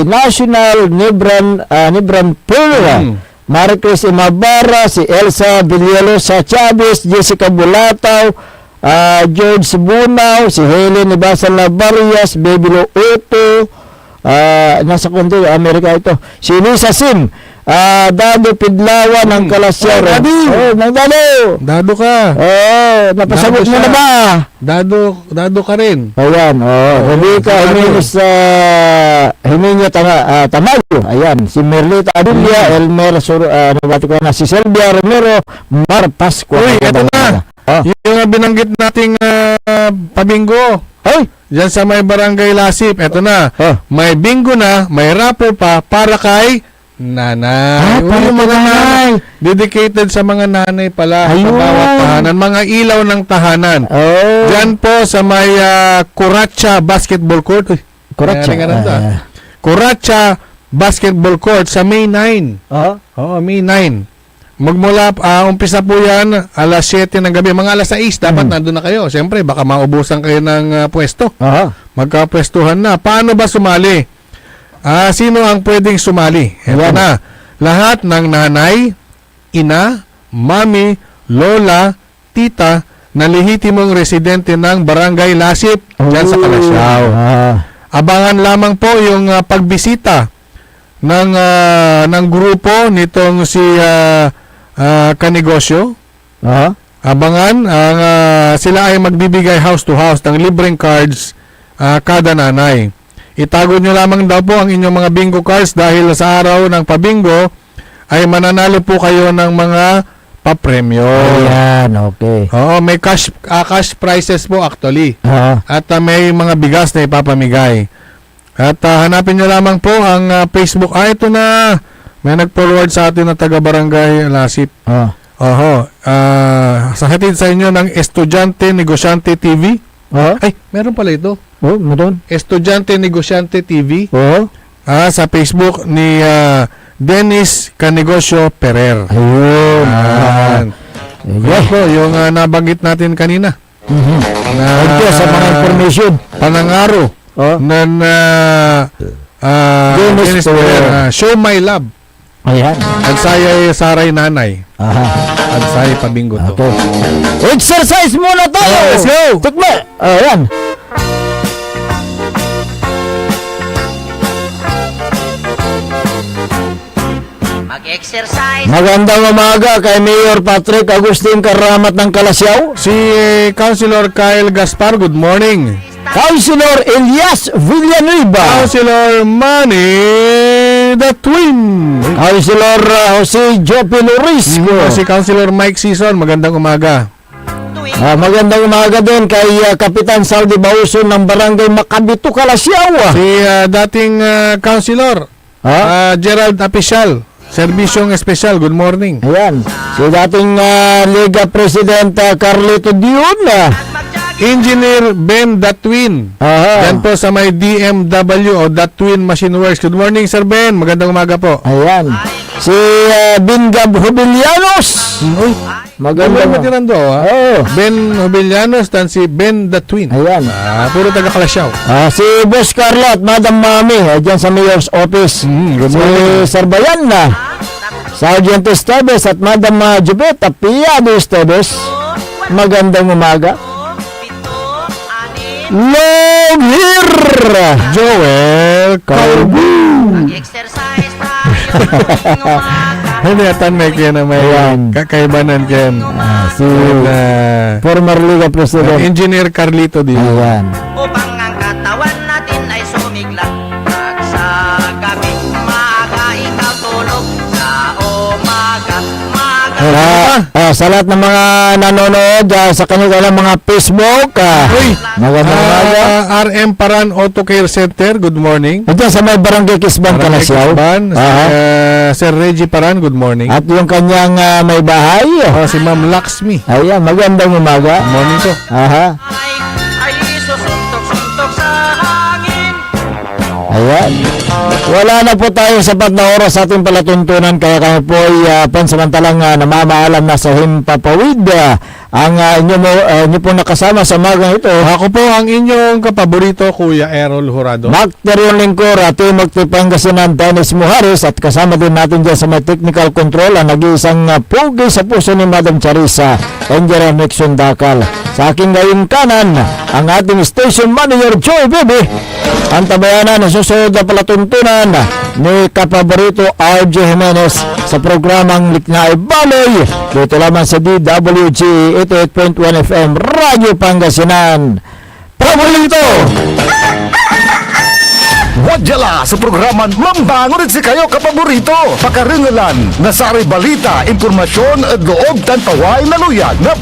National Nibran Pulra, Maricris Imabara, si Elsa Villalobos sa Chavez, Jessica Bulataw, George Bunaw, si Helen Ibasan Lavarias, Bebilo Uto, nasa kundi Amerika ito, si Lisa Sim, Dado Pidlawa ng Kalasyaw. Dado ka. Napasagot mo na ba? Dado ka rin. Ayan, Rebecca Himinyo Tamayo. Ayan, si Merlita Adulia, Elmer si Selvia Romero, Mar Pascua. Ito na. Yung binanggit nating pabingo. Diyan sa may barangay Lasip. Ito na. May bingo na, may raffle pa para kay nanay. Yung mga nanay. Dedicated sa mga nanay pala. Sa bawat tahanan. Mga ilaw ng tahanan. Diyan po sa may Curacha Basketball Court. Curacha Basketball Court sa May 9. May 9. Magmula, umpisa po yan alas 7 ng gabi. Mga alas 6, dapat nandun na kayo. Siyempre, baka maubusan kayo ng pwesto. Magkapwestuhan na. Paano ba sumali? Sino ang pwedeng sumali? Ito na. Lahat ng nanay, ina, mami, lola, tita, na lehitimong residente ng Barangay Lasip, dyan sa Kalasyaw. Abangan lamang po yung pagbisita ng grupo nitong si Kanegosyo. Abangan, sila ay magbibigay house to house ng libreng cards kada nanay. Itago nyo lamang daw po ang inyong mga bingo cards dahil sa araw ng pabingo ay mananalo po kayo ng mga papremyo. Ayan, okay. Oo, may cash prizes po actually. At may mga bigas na ipapamigay. At hanapin nyo lamang po ang Facebook. Ito na. May nag-forward sa atin na taga-barangay Lasip. Sa hatid sa inyo ng Estudyante Negosyante TV. Ay, meron pala ito. Meron. Estudyante Negosyante TV. Sa Facebook ni Dennis Kanegosyo Perer. Ayun. Yan po, yung nabanggit natin kanina. Thank you sa mga information. Panangaro ng Dennis Perer. Show My Love. Ayan. Agsayay Saray Nanay. Agsayay pabingo to. Okay. Exercise muna tayo. Let's go. Tukma. Ayan. Mag-exercise. Magandang umaga kay Mayor Patrick Agustin Karamat ng Kalasyaw. Si Councilor Kyle Gaspar, good morning. Councilor Elias Villanueva. Councilor Manny the Twin. Councilor Jose Jope Lorisco. Si Councilor Mike Season, magandang umaga. Magandang umaga din kay Kapitan Saldi Bauson ng Barangay Makabito, Kalasyaw. Si dating Councilor Gerald Apicial, Serbisyong Espesyal, good morning. Ayan. Si dating Liga President Carlito Dion. Engineer Ben the Twin. Yan po sa may DMW o The Twin Machine Works. Good morning, Sir Ben. Magandang umaga po. Ayan. Si Bingab Jubilianos. Magandang umaga. Ben Jubilianos dan si Ben the Twin. Ayan. Puro taga Kalasyaw. Si Boss Carlo at Madam Mami dyan sa Mayor's Office. Si Sir Bayan Sergeant Esteves at Madam Jubeta Piado Esteves. Magandang umaga. Long here, Joel Carbu. Mag-exercise tayo. Hindi atan may kaya na may kakaibanan ken. Si former Liga President Engineer Carlito Dion. Ayan. Upang ang katawan natin ay sumiglat. Sa gabi, maaga ikaw tulog. Sa umaga, sa lahat ng mga nanonood sa kanilang mga Facebook, magandang umaga. RM Paran Auto Care Center, good morning. Ito sa may Barangay Kisban, Kalasyaw. Sir Reggie Paran, good morning. At yung kanyang may bahay. Si Ma'am Laxmi. Ayan, magandang umaga. Good morning po. ay susuntok-suntok sa hangin. Ayan. Wala na po tayo sapat na oras sa ating palatuntunan kaya kami po ay pansamantalang namamaalam na sa himpapawid. Ang inyo po nakasama sa magang ito. Ako po ang inyong kapaborito, Kuya Errol Jurado. Macterion Lingkor, Timog Pangasinan, Dennis Muhares at kasama din natin dyan sa may technical control ang nag-iisang pugi sa puso ni Madam Charissa, Engineer Nixon Dakal. Sa aking gayong kanan, ang ating station manager Joy Bebe. Ang tabayanan na susunod na palatuntunan ni kapaborito RJ Jimenez sa programang Liknaay Baloy dito lamang sa DWG 88.1 FM Radyo Pangasinan. Paborito! Wadyala sa programan Mambangon si kayo kapaborito. Pakaringalan, nasari balita, impormasyon at loob tantaway na luyag na